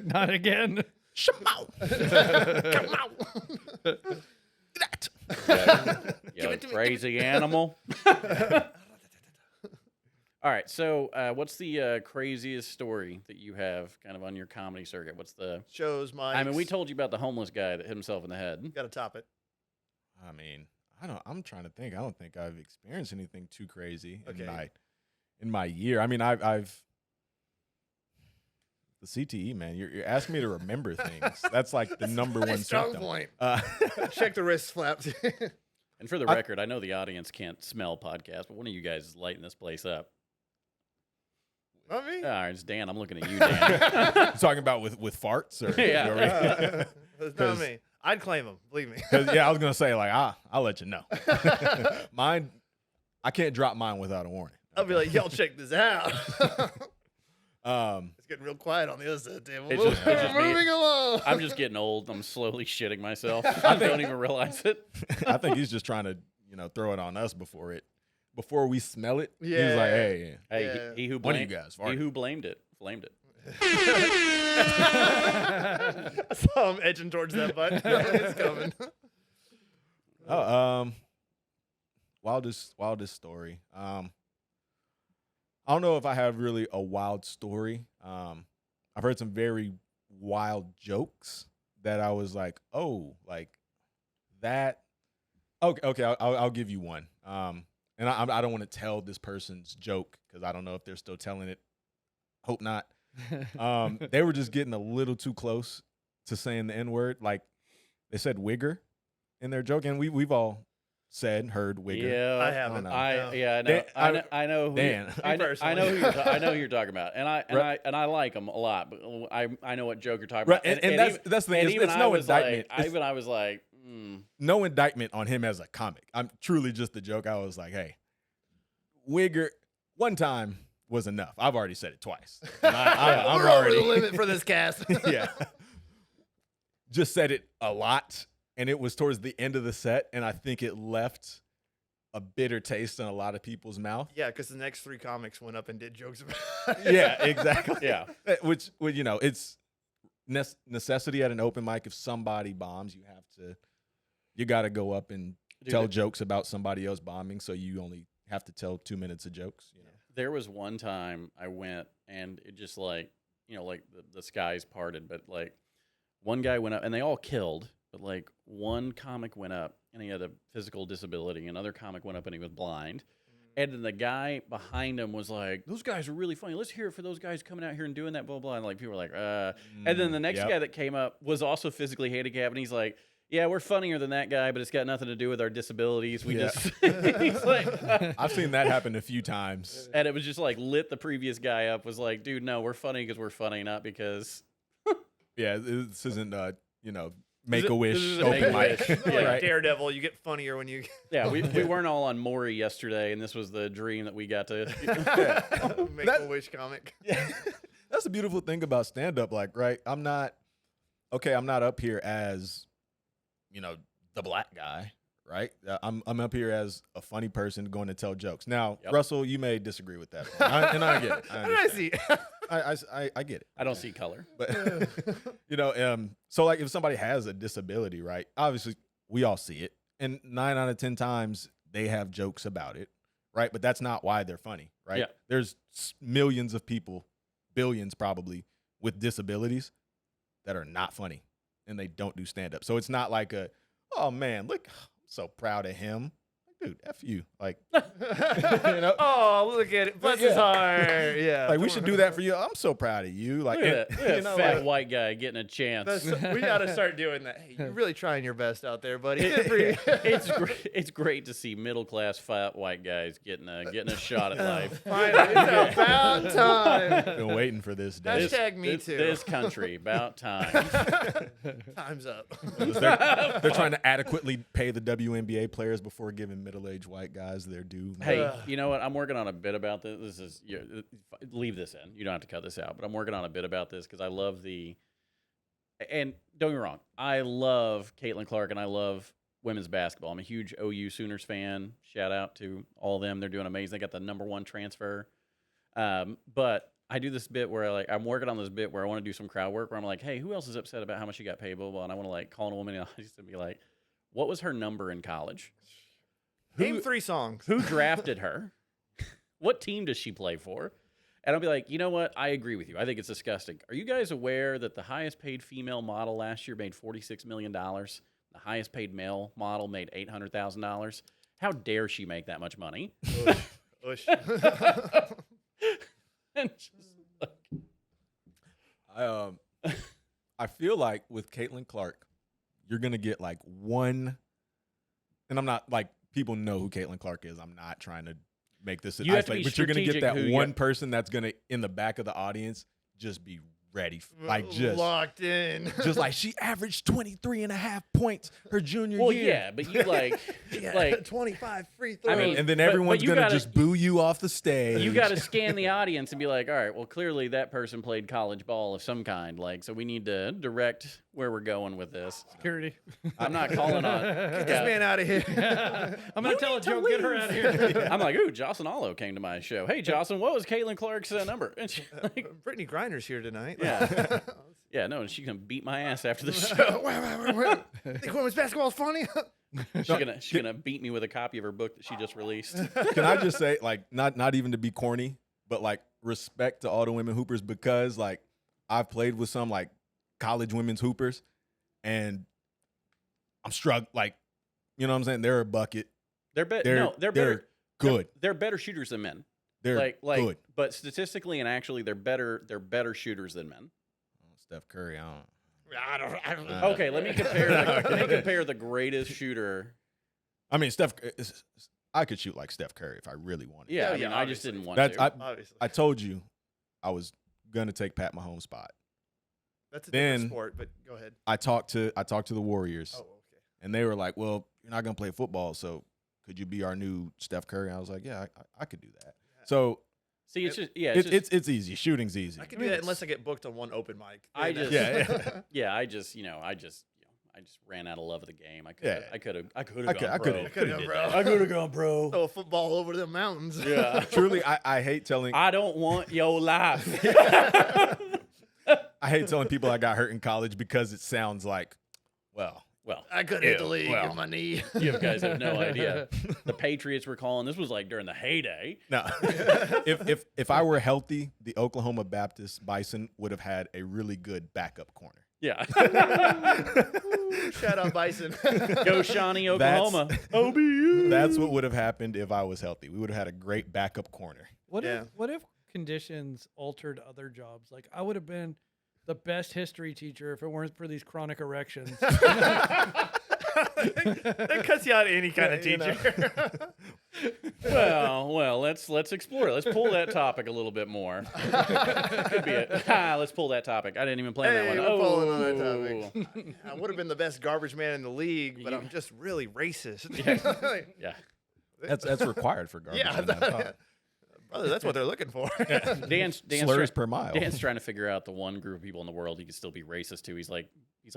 Not again. Shamo. Come out. You crazy animal. All right, so what's the craziest story that you have kind of on your comedy circuit? What's the? Shows my. I mean, we told you about the homeless guy that hit himself in the head. Got to top it. I mean, I'm trying to think. I don't think I've experienced anything too crazy Okay. in my year. I mean, I've the CTE, man. You're asking me to remember things. That's like the number Not a one strong symptom. point. Uh, Check the wrist flaps. And for the record, I know the audience can't smell podcasts, but one of you guys is lighting this place up. Not me. All right, it's Dan. I'm looking at you, Dan. talking about with farts or Yeah. It's not me. I'd claim them. Believe me. 'Cause, yeah, I was gonna say like I'll let you know. Mine, I can't drop mine without a warning. I'll be like, y'all check this out. Um, It's getting real quiet on the other side of the table. It's just me. Moving along. I'm just getting old. I'm slowly shitting myself. I don't even realize it. I think he's just trying to throw it on us before we smell it. He's Yeah. like, hey, Hey, Yeah. he who One of blamed you guys he farted. who blamed it, flamed it. I saw him edging towards that button. It's coming. Wildest story. I don't know if I have really a wild story. I've heard some very wild jokes that I was like, oh, like that. Okay, I'll give you one. And I don't want to tell this person's joke because I don't know if they're still telling it. Hope not. They were just getting a little too close to saying the N-word. Like they said wigger in their joke, and we've all heard wigger. Yeah, I haven't. know. I know. Dan- I know. Who Dan. I know personally. I know who you're talking about, and I like them a lot. But I know what joke you're talking Right, about. and that's the thing. And It's, even it's I no was indictment. like, even I was like, No indictment on him as a comic. I'm truly just the joke. I was like, hey, wigger, one time was enough. I've already said it twice. And I'm We're already over the limit for this cast. yeah. Just said it a lot, and it was towards the end of the set, and I think it left a bitter taste in a lot of people's mouth. Yeah, because the next 3 comics went up and did jokes about it. Yeah, exactly. yeah. Which you know, it's necessity at an open mic. If somebody bombs, you got to go up and tell jokes about somebody else bombing, so you only have to tell 2 minutes of jokes. You know? There was one time I went and it just like, like the skies parted, but like one guy went up and they all killed, but like one comic went up and he had a physical disability. Another comic went up and he was blind. And then the guy behind him was like, those guys are really funny. Let's hear it for those guys coming out here and doing that, blah, blah. And like people were like, And then the next guy that came up was also physically handicapped. And he's like, yeah, we're funnier than that guy, but it's got nothing to do with our disabilities. We just, he's like, I've seen that happen a few times. and it was just like lit the previous guy up, was like, dude, no, we're funny because we're funny, not because. Yeah, this isn't, Make-A-Wish this is a open Make-A-Wish. mic. Like Right. Daredevil, you get funnier when you Yeah, we weren't all on Maury yesterday, and this was the dream that we got to. make a wish comic. Yeah. That's the beautiful thing about stand-up, like, right? I'm not up here as, the black guy, right? I'm up here as a funny person going to tell jokes. Now, Russell, you may disagree with that, and I get it. I see. I get it. I don't see color. But so like if somebody has a disability, right? Obviously, we all see it, and 9 out of 10 times they have jokes about it, right? But that's not why they're funny, right? Yeah. There's millions of people, billions probably, with disabilities that are not funny, and they don't do stand up. So it's not like oh man, look, I'm so proud of him. Dude, F you. Like, Oh, look at it. Bless his heart. Yeah. like we should do that for you. I'm so proud of you. Like, Look at that fat like, white guy getting a chance. We got to start doing that. Hey, you're really trying your best out there, buddy. It's great to see middle class fat white guys getting a shot at life. Finally, it's about time. been waiting for this day. Hashtag me too. This country, about time. Time's up. They're trying to adequately pay the WNBA players before giving middle-aged white guys their due. Hey, you know what? I'm working on a bit about this. This is leave this in. You don't have to cut this out. But I'm working on a bit about this because I love and don't get me wrong, I love Caitlin Clark and I love women's basketball. I'm a huge OU Sooners fan. Shout out to all of them. They're doing amazing. They got the #1 transfer. But I do this bit where I'm working on this bit where I want to do some crowd work where I'm like, hey, who else is upset about how much you got paid, blah, blah, and I want to call a woman in the audience and be like, what was her number in college? Name 3 songs. Who drafted her? What team does she play for? And I'll be like, you know what? I agree with you. I think it's disgusting. Are you guys aware that the highest paid female model last year made $46 million? The highest paid male model made $800,000. How dare she make that much money? Ush. And just I feel like with Caitlin Clark, you're gonna get one, and I'm not people know who Caitlin Clark is. I'm not trying to make this You have to be but you're gonna get strategic that who one person that's gonna in the back of the audience just be ready, just locked in. just like she averaged 23.5 points her junior well, year. yeah, but you Yeah, 25 free throws. I mean, And then but everyone's you gonna gotta- just boo you off the stage. you got to scan the audience and be like, all right, well, clearly that person played college ball of some kind. So we need to direct where we're going with this. Security. I'm not calling on. Get this man out of here. I'm going to tell a joke. Get her out of here. I'm like, ooh, Jocelyn Allo came to my show. Hey, Jocelyn, what was Caitlin Clark's number? And she, Brittany Griner's here tonight. yeah. Yeah, no, and she's going to beat my ass after the show. Think women's basketball is funny? She's gonna beat me with a copy of her book that she just released. Can I just say, not even to be corny, but respect to all the women hoopers, because I've played with some college women's hoopers, and I'm struck. You know what I'm saying? They're a bucket. They're better. Good. They're better shooters than men. They're good. But statistically and actually, they're better shooters than men. Steph Curry, I don't. I don't know. Okay, let me compare the greatest shooter. I mean, I could shoot like Steph Curry if I really wanted. Yeah, Yeah, I mean, yeah, I just obviously. didn't want That's to. Obviously. I told you I was gonna take Pat Mahomes' spot. That's a then- different sport, but go ahead. I talked to the Warriors, Oh, okay. and they were like, "Well, you're not gonna play football, so could you be our new Steph Curry?" I was like, "Yeah, I could do that." So See, it's just yeah, it's easy. Shooting's easy. I can do that unless I get booked on one open mic. I Then just that's- yeah, I just ran out of love of the game. I could Yeah. I could have I gone could- pro. I coulda- I could have, bro. I could have gone pro. Throw a football over the mountains. Yeah. Truly, I hate telling I don't want your life. I hate telling people I got hurt in college because it sounds like, well, Well, I could hit the Ew, league well. in my knee. you guys have no idea. The Patriots were calling. This was like during the heyday. no. if I were healthy, the Oklahoma Baptist Bison would have had a really good backup corner. Yeah. Shout out Bison. Go Shawnee, Oklahoma. OBU. That's what would have happened if I was healthy. We would have had a great backup corner. What Yeah. if conditions altered other jobs? Like I would have been the best history teacher if it weren't for these chronic erections. That cuts you out of any kind of Yeah, you know. teacher. Well, let's explore it. Let's pull that topic a little bit more. Could be it. Let's pull that topic. I didn't even plan Hey, that one. we're pulling on that Oh. topic. I would have been the best garbage man in the league, but I'm just really racist. Yeah. That's required for garbage. Yeah, in that thought. brother, that's what they're looking for. Dan's Slurs try- per mile. Dan's trying to figure out the one group of people in the world he can still be racist to. He's like,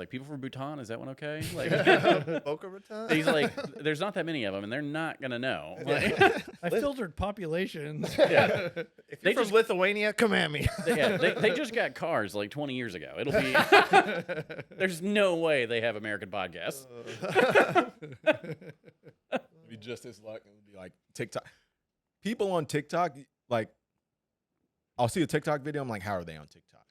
people from Bhutan, is that one okay? Like, Boca Raton. he's like, there's not that many of them, and they're not gonna know. Like, I filtered populations. yeah, If they you're from Lithuania, come at me. they just got cars like 20 years ago. It'll be. There's no way they have American podcasts. It'd be just as luck. It would be like TikTok. People on TikTok, like, I'll see a TikTok video. I'm like, how are they on TikTok?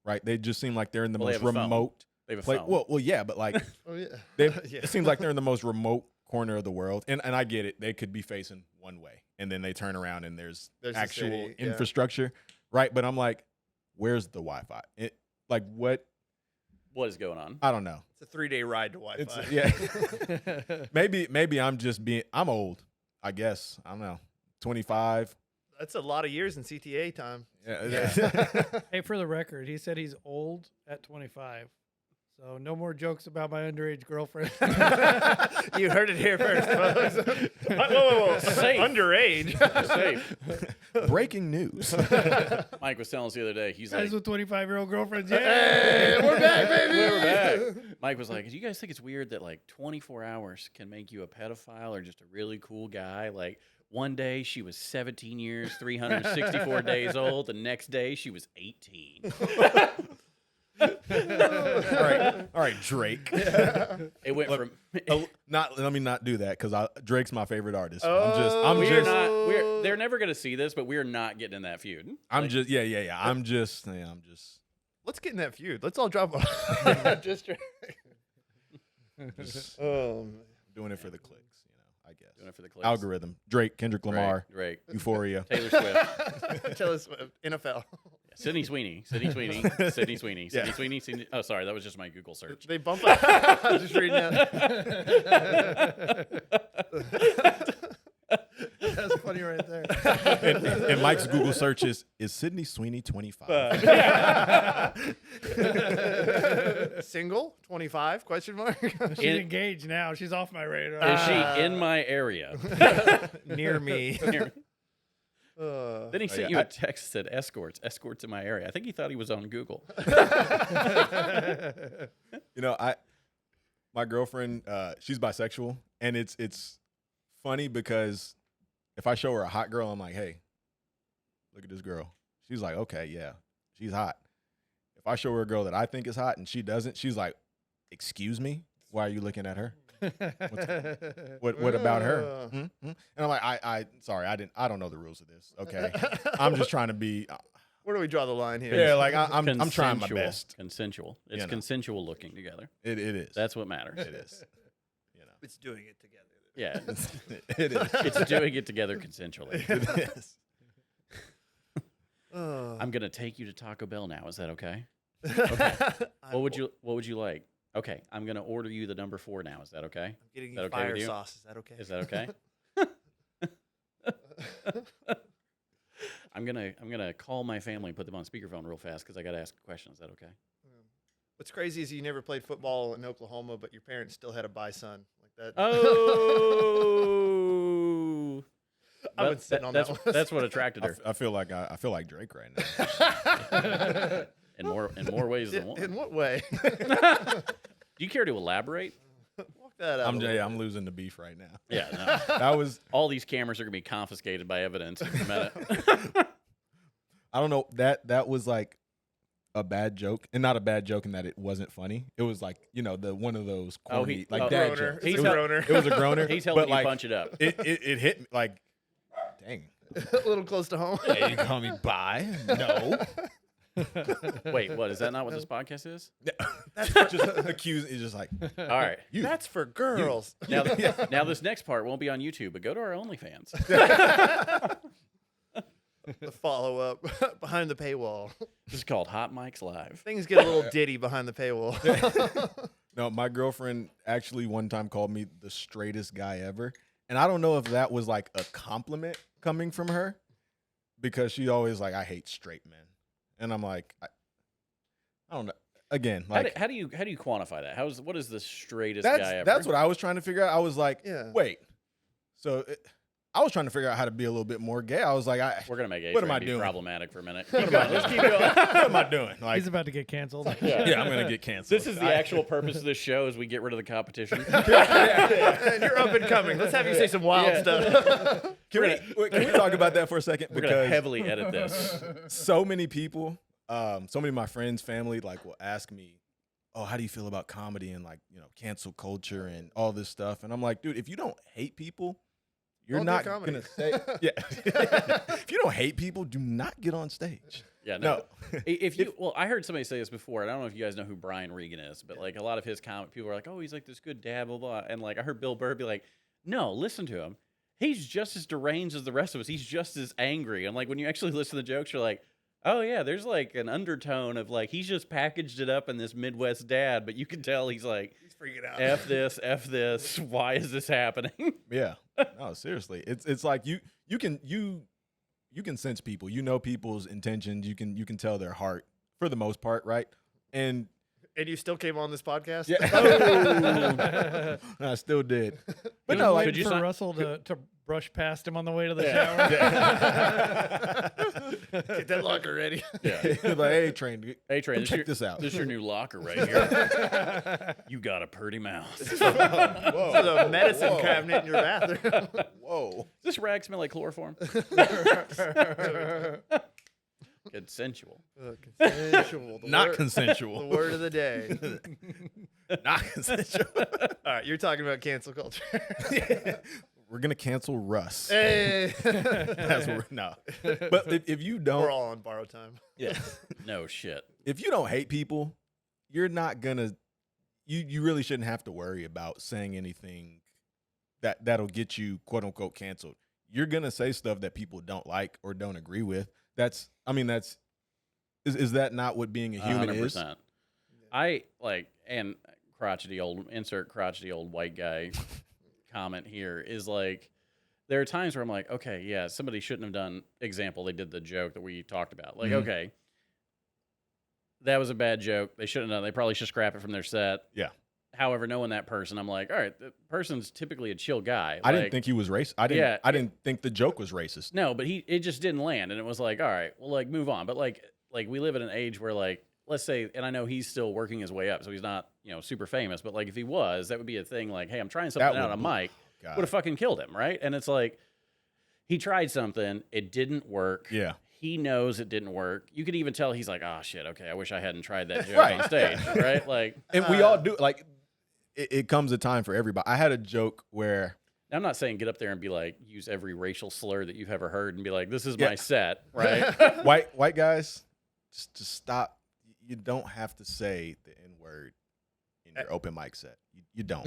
Right? They just seem like they're in the Well, they most have a phone. remote. They have a Play, phone. well, yeah, but like, Oh yeah. Yeah. it seems like they're in the most remote corner of the world. And I get it. They could be facing one way, and then they turn around and there's There's the actual city, yeah. infrastructure, right? But I'm like, where's the Wi-Fi? Like, what? What is going on? I don't know. It's a 3-day ride to Wi-Fi. Yeah. maybe I'm old, I guess. I don't know. 25. That's a lot of years in CTA time. Yeah. Hey, for the record, he said he's old at 25. So no more jokes about my underage girlfriend. You heard it here first, folks. Whoa. Safe. Underage. Safe. Breaking news. Mike was telling us the other day. He's like, Guys with 25-year-old girlfriends. Yeah. Hey, we're back, baby. we're back. Mike was like, do you guys think it's weird that like 24 hours can make you a pedophile or just a really cool guy? Like one day she was 17 years, 364 days old. The next day she was 18. all right, Drake. It went from. Let me not do that because Drake's my favorite artist. Oh, I'm We are just, not. They're never gonna see this, but we are not getting in that feud. I'm Like, just, yeah. I'm just. Let's get in that feud. Let's all drop off. Just oh, man. Doing it for the clicks, I guess. doing it for the clicks. Algorithm. Drake, Kendrick Lamar, Drake, Euphoria. Taylor Swift, Taylor Swift, NFL. Sydney Sweeney. Yeah. Sydney. Oh, sorry, that was just my Google search. They bump up. I was just reading that. That's funny right there. and Mike's Google search is Sydney Sweeney 25? Single, 25? Question mark. She's engaged now. She's off my radar. Is she in my area? Near me. Then he sent you a text that said escorts in my area. I think he thought he was on Google. My girlfriend, she's bisexual, and it's funny because if I show her a hot girl, I'm like, hey, look at this girl. She's like, okay, yeah, she's hot. If I show her a girl that I think is hot and she doesn't, she's like, excuse me, why are you looking at her? What about her? And I'm like, sorry, I don't know the rules of this. Okay, I'm just trying to be. Where do we draw the line here? Yeah, like I'm trying my Consensual. best. Consensual. It's know. consensual looking together. It is. That's what matters. It is. It's doing it together. Yeah. It is. It's doing it together consensually. It is. I'm going to take you to Taco Bell now. Is that okay? Okay. I'm What would you like? Okay, I'm gonna order you the number 4 now. Is that okay? getting Is you that okay fire with you? sauce. Is that okay? Is that okay? I'm gonna call my family and put them on speakerphone real fast because I gotta ask a question. Is that okay? What's crazy is you never played football in Oklahoma, but your parents still had a son like that. Oh, I've been sitting on that one. That's what attracted her I feel like Drake right now. in more ways than one. In what way? Do you care to elaborate? Walk that out. I'm losing the beef right now. Yeah, no. That was All these cameras are gonna be confiscated by evidence in a minute. I don't know, that was like a bad joke, and not a bad joke in that it wasn't funny. It was like, the one of those corny dad groaner. jokes. It's It a was- groaner. It was a groaner. He's helping but you like, punch it up. It hit me like, dang. a little close to home. Hey, you call me bi? No. Wait, what? Is that not what this podcast is? That's just accused. It's just like, All right. you. That's for girls. Now, now this next part won't be on YouTube, but go to our OnlyFans. The follow up behind the paywall. This is called Hot Mics Live. Things get a little ditty behind the paywall. No, my girlfriend actually one time called me the straightest guy ever. And I don't know if that was like a compliment coming from her, because she always like, I hate straight men. And I'm like, I don't know. Again, like How do you quantify that? What is the straightest guy ever? that's what I was trying to figure out. I was like, Yeah. wait. So I was trying to figure out how to be a little bit more gay. I was like, We're gonna make what am A I be doing? problematic for a minute. Keep going. Let's keep going. what am I doing? Like, He's about to get canceled. yeah, I'm gonna get canceled. This is the actual purpose of this show: is we get rid of the competition. And you're up and coming. Let's have you say some wild stuff. Can we talk about that for a second? We're gonna heavily edit this. So many people, so many of my friends, family, like will ask me, oh, how do you feel about comedy and like, cancel culture and all this stuff? And I'm like, dude, if you don't hate people, you're Don't do not comedy. gonna say, yeah. If you don't hate people, do not get on stage. Yeah, No. Well, I heard somebody say this before, and I don't know if you guys know who Brian Regan is, but like a lot of his comment, people are like, oh, he's like this good dad, blah, blah. And like I heard Bill Burr be like, no, listen to him. He's just as deranged as the rest of us. He's just as angry. And like when you actually listen to the jokes, you're like, oh yeah, there's like an undertone of like he's just packaged it up in this Midwest dad, but you can tell he's like, He's freaking out. F this, why is this happening? Yeah. No, seriously. It's like you can sense people. You know people's intentions. You can tell their heart for the most part, right? And And you still came on this podcast? yeah. I still did. But no, like Could you for sign- Russell to brush past him on the way to the Yeah. shower. Get that locker ready. Yeah. like, hey, Train, Hey Trey, check this out. This is your new locker right here. You got a pretty mouth. This is a medicine cabinet in your bathroom. Whoa. Does this rag smell like chloroform? Consensual. Consensual. Not The consensual. word of the day. Not consensual. All right, you're talking about cancel culture. We're gonna cancel Russ. Hey. That's what no. But if you We're don't, all on borrowed time. yeah, No shit. if you don't hate people, you're not gonna. You really shouldn't have to worry about saying anything that'll get you quote unquote canceled. You're gonna say stuff that people don't like or don't agree with. Is that not what being a human is? 100%. I like, and crotchety old white guy comment here is like, there are times where I'm like, okay, yeah, somebody shouldn't have done, example, they did the joke that we talked about. Like, Mhm. okay, that was a bad joke. They shouldn't have done, they probably should scrap it from their set. Yeah. However, knowing that person, I'm like, all right, the person's typically a chill guy. I didn't Like, think he was racist. I didn't think the joke was racist. No, but it just didn't land, and it was like, all right, well, like move on. But like we live in an age where like, let's say, and I know he's still working his way up, so he's not super famous. But like if he was, that would be a thing. Like, hey, I'm trying something out on Mike. God. Would have fucking killed him, right? And it's like he tried something, it didn't work. Yeah. He knows it didn't work. You could even tell he's like, oh shit, okay, I wish I hadn't tried that joke Right. on stage, right? Like, And we all do like. It comes a time for everybody. I had a joke where I'm not saying get up there and be like, use every racial slur that you've ever heard and be like, this is Yeah. my set, right? white guys just stop. You don't have to say the N-word in your open mic set. You don't.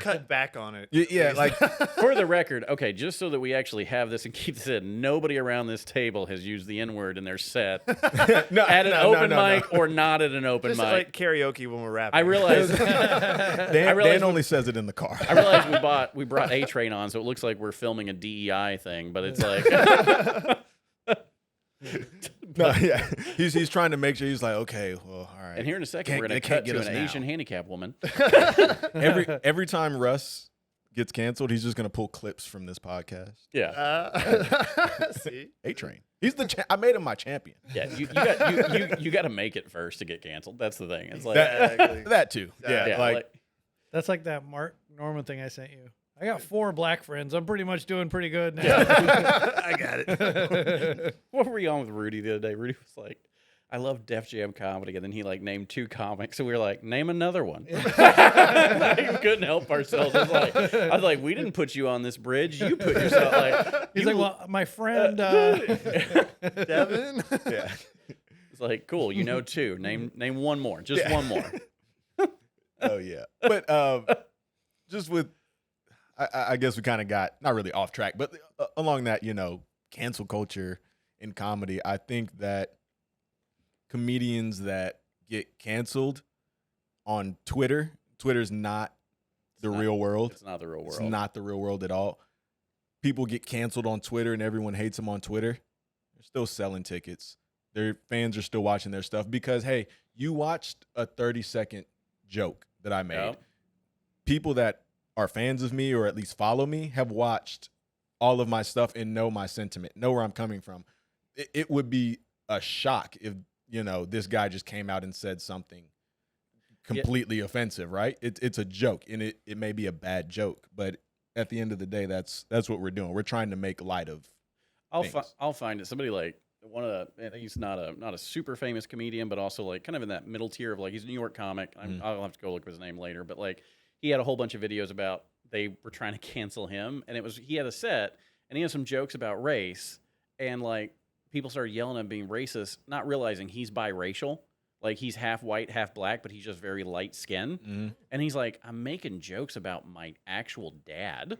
Cut back on it. Yeah, please. like For the record, okay, just so that we actually have this and keep this in, nobody around this table has used the N-word in their set no, at an no, open no, mic or not at an open Just mic. like karaoke when we're rapping. I realize Dan only says it in the car. I realize we brought A-Train on, so it looks like we're filming a DEI thing, but it's like No, yeah, he's trying to make sure he's like, okay, well, all right. and here in a second Can't- we're they going to can't cut get to us an now. Asian handicapped woman. every time Russ gets canceled, he's just gonna pull clips from this podcast. Yeah. See? A-Train. He's I made him my champion. Yeah, you got to make it first to get canceled. That's the thing. It's like Exactly. That too. Yeah, yeah, like That's like that Mark Norman thing I sent you. I got 4 black friends. I'm pretty much doing pretty good now. I got it. what were we on with Rudy the other day? Rudy was like, I love Def Jam comedy, and then he like named 2 comics, and we were like, name another one. We couldn't help ourselves. I was like, we didn't put you on this bridge. You put yourself like. He's like, well, my friend. Devin? yeah. It's like, cool. You know 2. Name one more. Just one more. Oh yeah. But just with I guess we kind of got not really off track, but along that, cancel culture in comedy, I think that comedians that get canceled on Twitter's not the real world. It's not the real world. It's not the real world at all. People get canceled on Twitter and everyone hates them on Twitter. They're still selling tickets. Their fans are still watching their stuff because, hey, you watched a 30-second joke that I made. Yep. People that are fans of me or at least follow me have watched all of my stuff and know my sentiment, know where I'm coming from. It would be a shock if, this guy just came out and said something completely offensive, right? It's a joke, and it may be a bad joke, but at the end of the day, that's what we're doing. We're trying to make light of things. I'll find it. Somebody like one of the, I think he's not a super famous comedian, but also like kind of in that middle tier of like, he's a New York comic. I'll have to go look up his name later, but like he had a whole bunch of videos about they were trying to cancel him, and he had a set and he had some jokes about race, and like people started yelling at him being racist, not realizing he's biracial. Like he's half white, half black, but he's just very light skinned. Mm-hmm. And he's like, I'm making jokes about my actual dad.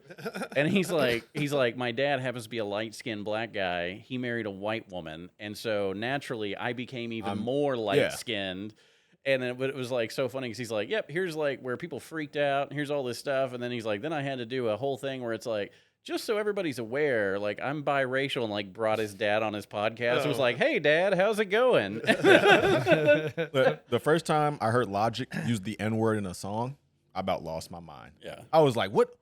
And he's like, my dad happens to be a light skinned black guy. He married a white woman. And so naturally I became even more light skinned. And then it was like so funny because he's like, yep, here's like where people freaked out. Here's all this stuff. And then he's like, then I had to do a whole thing where it's like, just so everybody's aware, like I'm biracial, and like brought his dad on his podcast. It was like, hey, Dad, how's it going? The first time I heard Logic use the N-word in a song, I about lost my mind. Yeah. I was like, what?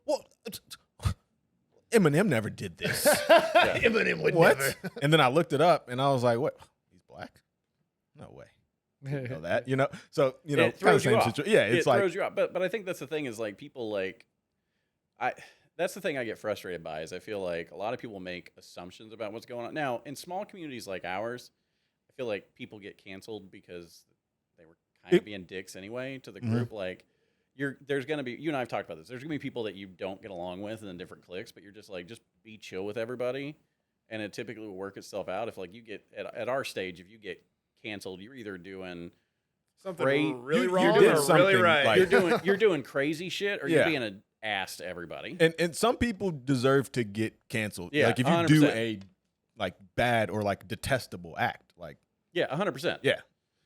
Eminem never did this. Eminem would never. And then I looked it up, and I was like, what? He's black? No way. You know that, So, It kind of throws you same off. situation. Yeah, it's it like, throws you off. But I think that's the thing is like people like that's the thing I get frustrated by is I feel like a lot of people make assumptions about what's going on. Now, in small communities like ours, I feel like people get canceled because they were kind of being dicks anyway to the group. Like there's going to be, you and I have talked about this. There's going to be people that you don't get along with in different cliques, but you're just like, just be chill with everybody. And it typically will work itself out. If like you get at our stage, if you get canceled, you're either doing Something Great. really You wrong did or really something right. like- you're doing crazy shit or Yeah. you're being an ass to everybody. and some people deserve to get canceled. Yeah, like if you do 100%. a like bad or like detestable act, like Yeah, 100%. yeah,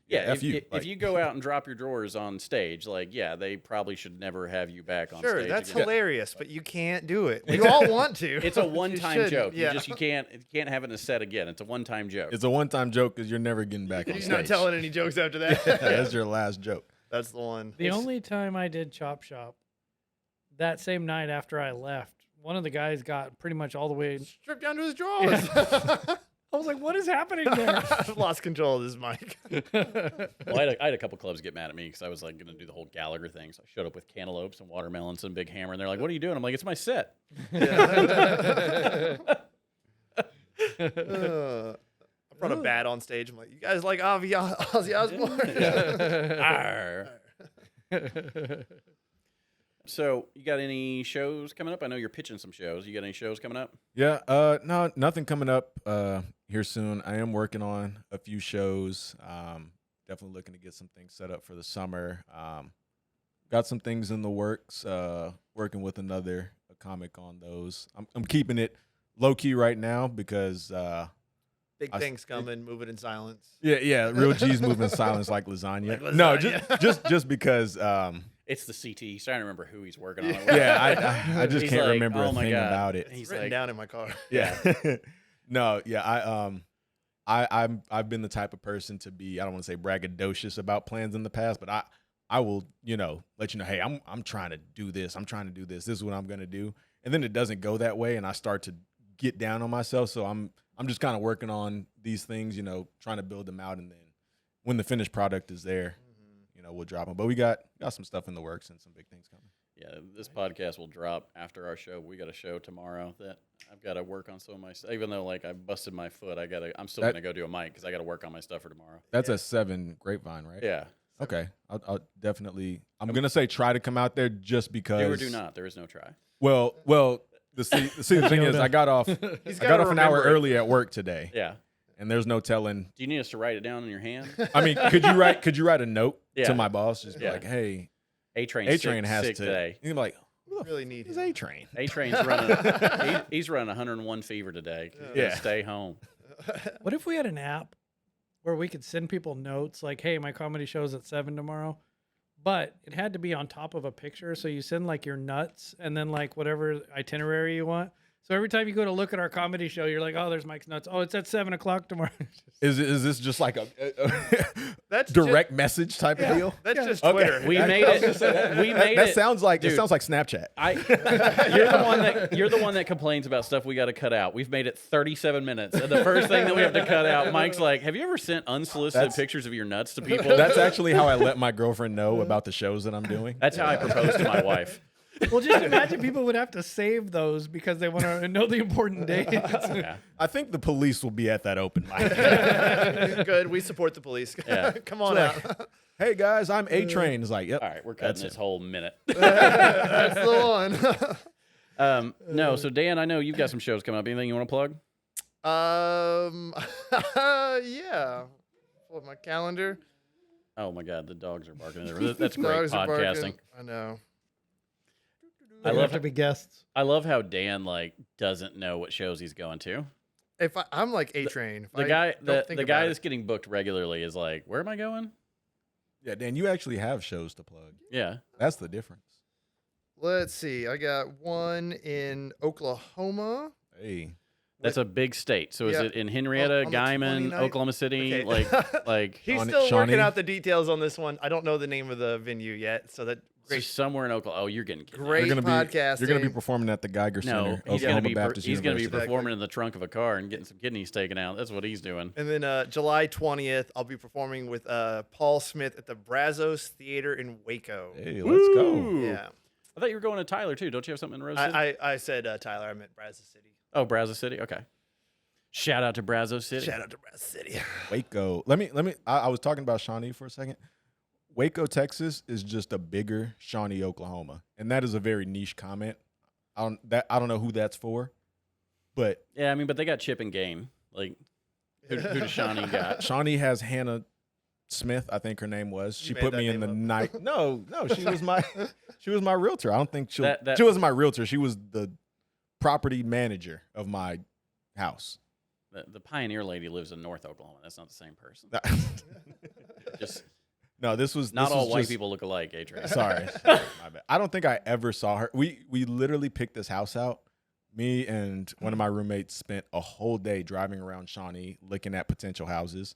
Yeah, F you. if you go out and drop your drawers on stage, like, yeah, they probably should never have you back on Sure, stage. that's again. hilarious, but you can't do it. We all want to. It's a You one-time shouldn't, joke. Yeah. You can't have it in a set again. It's a one-time joke. it's a one-time joke because you're never getting back on He's stage. not telling any jokes after that. That's your last joke. That's the one. The only time I did Chop Shop, that same night after I left, one of the guys got pretty much all the way. Stripped down to his drawers. I was like, what is happening there? I've lost control of this mic. Well, I had a couple clubs get mad at me because I was like going to do the whole Gallagher thing. So I showed up with cantaloupes and watermelons and big hammer, and they're like, "What are you doing?" I'm like, "It's my set." I brought a bat on stage. I'm like, you guys like Ozzy Osbourne? Arr. So you got any shows coming up? I know you're pitching some shows. You got any shows coming up? Yeah, no, nothing coming up here soon. I am working on a few shows. Definitely looking to get some things set up for the summer. got some things in the works. Working with another comic on those. I'm keeping it low key right now because Big things coming, moving in silence. yeah, real G's moving in silence like lasagna. Like No, lasagna. just because It's the CT. He's trying to remember who he's working on. yeah, I just He's can't like, remember oh a my thing God. about it. He's It's written like, down in my car. Yeah. No, yeah, I've been the type of person to be, I don't want to say braggadocious about plans in the past, but I will, let you know, hey, I'm trying to do this. I'm trying to do this. This is what I'm going to do. And then it doesn't go that way and I start to get down on myself. So I'm just kind of working on these things, trying to build them out, and then when the finished product is there, we'll drop them. But we got some stuff in the works and some big things coming. yeah, this podcast will drop after our show. We got a show tomorrow that I've got to work on some of my stuff. Even though I busted my foot, I'm still gonna go do a mic because I got to work on my stuff for tomorrow. That's a 7 Grapevine, right? Yeah, Okay. I'll definitely. I'm gonna say try to come out there just because. do or do not. There is no try. Well. The thing is, I got off. He's I got off an hour remember it. early at work today, Yeah. and there's no telling. Do you need us to write it down in your hand? I mean, could you write a note Yeah. to my boss? Just be Yeah. like, hey, A-Train has sick to. today. You're like, who the Really need is him. A-Train? A-Train's running. He's running 101 fever today. He's Yeah. gonna stay home. What if we had an app where we could send people notes like, hey, my comedy show's at 7 tomorrow, but it had to be on top of a picture. So you send your nuts and then whatever itinerary you want. So every time you go to look at our comedy show, you're like, oh, there's Mike's nuts. Oh, it's at 7 o'clock tomorrow. Is this just like a That's direct message type of deal? That's just Okay. Twitter. We made it. We made That it. sounds like Dude. it sounds like Snapchat. You're the one that complains about stuff we got to cut out. We've made it 37 minutes, and the first thing that we have to cut out, Mike's like, "Have you ever sent unsolicited That's- pictures of your nuts to people?" That's actually how I let my girlfriend know about the shows that I'm doing. That's how I proposed to my wife. Well, just imagine people would have to save those because they want to know the important dates. Yeah. I think the police will be at that open mic. Good. We support the police. Yeah. Come on out. Hey guys, I'm A-Train. It's like, yep. All right, we're cutting That's this it. whole minute. That's the one. No, so Dan, I know you've got some shows coming up. Anything you want to plug? Yeah. Pull up my calendar. Oh my God, the dogs are barking. That's great Dogs are podcasting. barking. I know. I I love love to be guests. I love how Dan doesn't know what shows he's going to. If I'm like A-Train. The guy that's getting booked regularly is like, where am I going? Yeah, Dan, you actually have shows to plug. Yeah. That's the difference. Let's see. I got one in Oklahoma. Hey. That's a big state. So is Yeah. it in Henrietta, On the Guyman, 29th? Oklahoma City? Okay. Like He's Shawnee- still working Shawnee? out the details on this one. I don't know the name of the venue yet. So that great. somewhere in Oklahoma. Oh, you're getting Great. You're gonna podcasting. You're gonna be performing at the Geiger No, Center, he's gonna Oklahoma be Baptist he's gonna be University. performing in the trunk of a car and getting some kidneys taken out. That's what he's doing. And then July 20th, I'll be performing with Paul Smith at the Brazos Theater in Waco. Hey, let's go. Woo! Yeah. I thought you were going to Tyler too. Don't you have something in Rose City? I said Tyler. I meant Brazos City. Oh, Brazos City. Okay. Shout out to Brazos City. Shout out to Brazos City. Waco. Let me. I was talking about Shawnee for a second. Waco, Texas is just a bigger Shawnee, Oklahoma, and that is a very niche comment. I don't know who that's for, but Yeah, I mean, but they got Chip and Game. Like, who does Shawnee got? Shawnee has Hannah Smith, I think her name was. You She made put that me in the name up. night. No, she was my realtor. I don't think she That- wasn't my realtor. She was the property manager of my house. The Pioneer lady lives in North Oklahoma. That's not the same person. Just No, this was not this all was white just- people look alike, Adrian. Sorry, my bad. I don't think I ever saw her. We literally picked this house out. Me and one of my roommates spent a whole day driving around Shawnee looking at potential houses.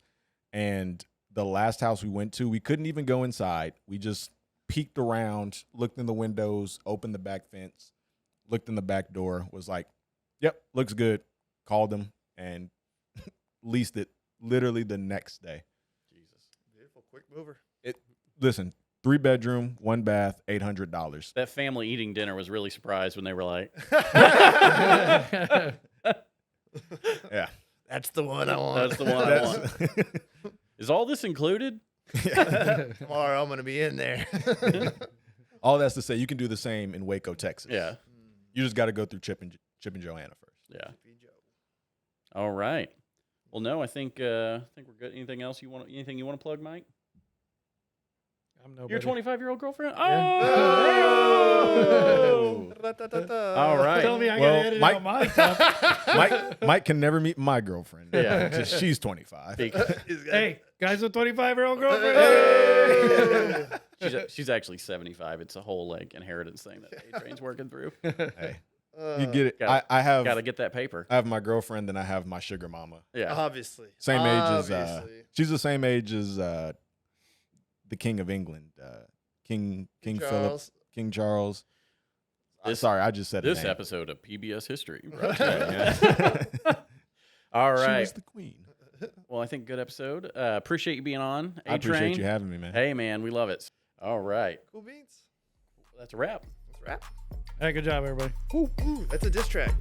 And the last house we went to, we couldn't even go inside. We just peeked around, looked in the windows, opened the back fence, looked in the back door, was like, yep, looks good. Called them and leased it literally the next day. Jesus. Beautiful, quick mover. Listen, 3-bedroom, 1 bath, $800. That family eating dinner was really surprised when they were like, Yeah. That's the one I want. that's the one I want. Is all this included? Tomorrow I'm going to be in there. All that's to say, you can do the same in Waco, Texas. Yeah. You just got to go through Chip and Joanna first. Yeah. All right. Well, no, I think we're good. Anything else you want to plug, Mike? I'm nobody. Your 25-year-old girlfriend? Yeah. Oh! All right. Tell me I Well, gotta edit Mike- out my stuff. Mike can never meet my girlfriend. Yeah. Because she's 25. Hey, guys with 25-year-old girlfriend. She's actually 75. It's a whole like inheritance thing that A-Train's working through. Hey, you get it. Gotta- I have Got to get that paper. I have my girlfriend and I have my sugar mama. Yeah. Obviously. Same age as Obviously. she's the same age as the King of England, King Philip, Charles. King Charles. This- Sorry, I just said This the name. episode of PBS History. Yeah. All She right. was the queen. Well, I think good episode. Appreciate you being on. I appreciate A-Train. you having me, man. Hey, man, we love it. All right. Cool beans. That's a wrap. That's a wrap. Hey, good job, everybody. Ooh, that's a diss track.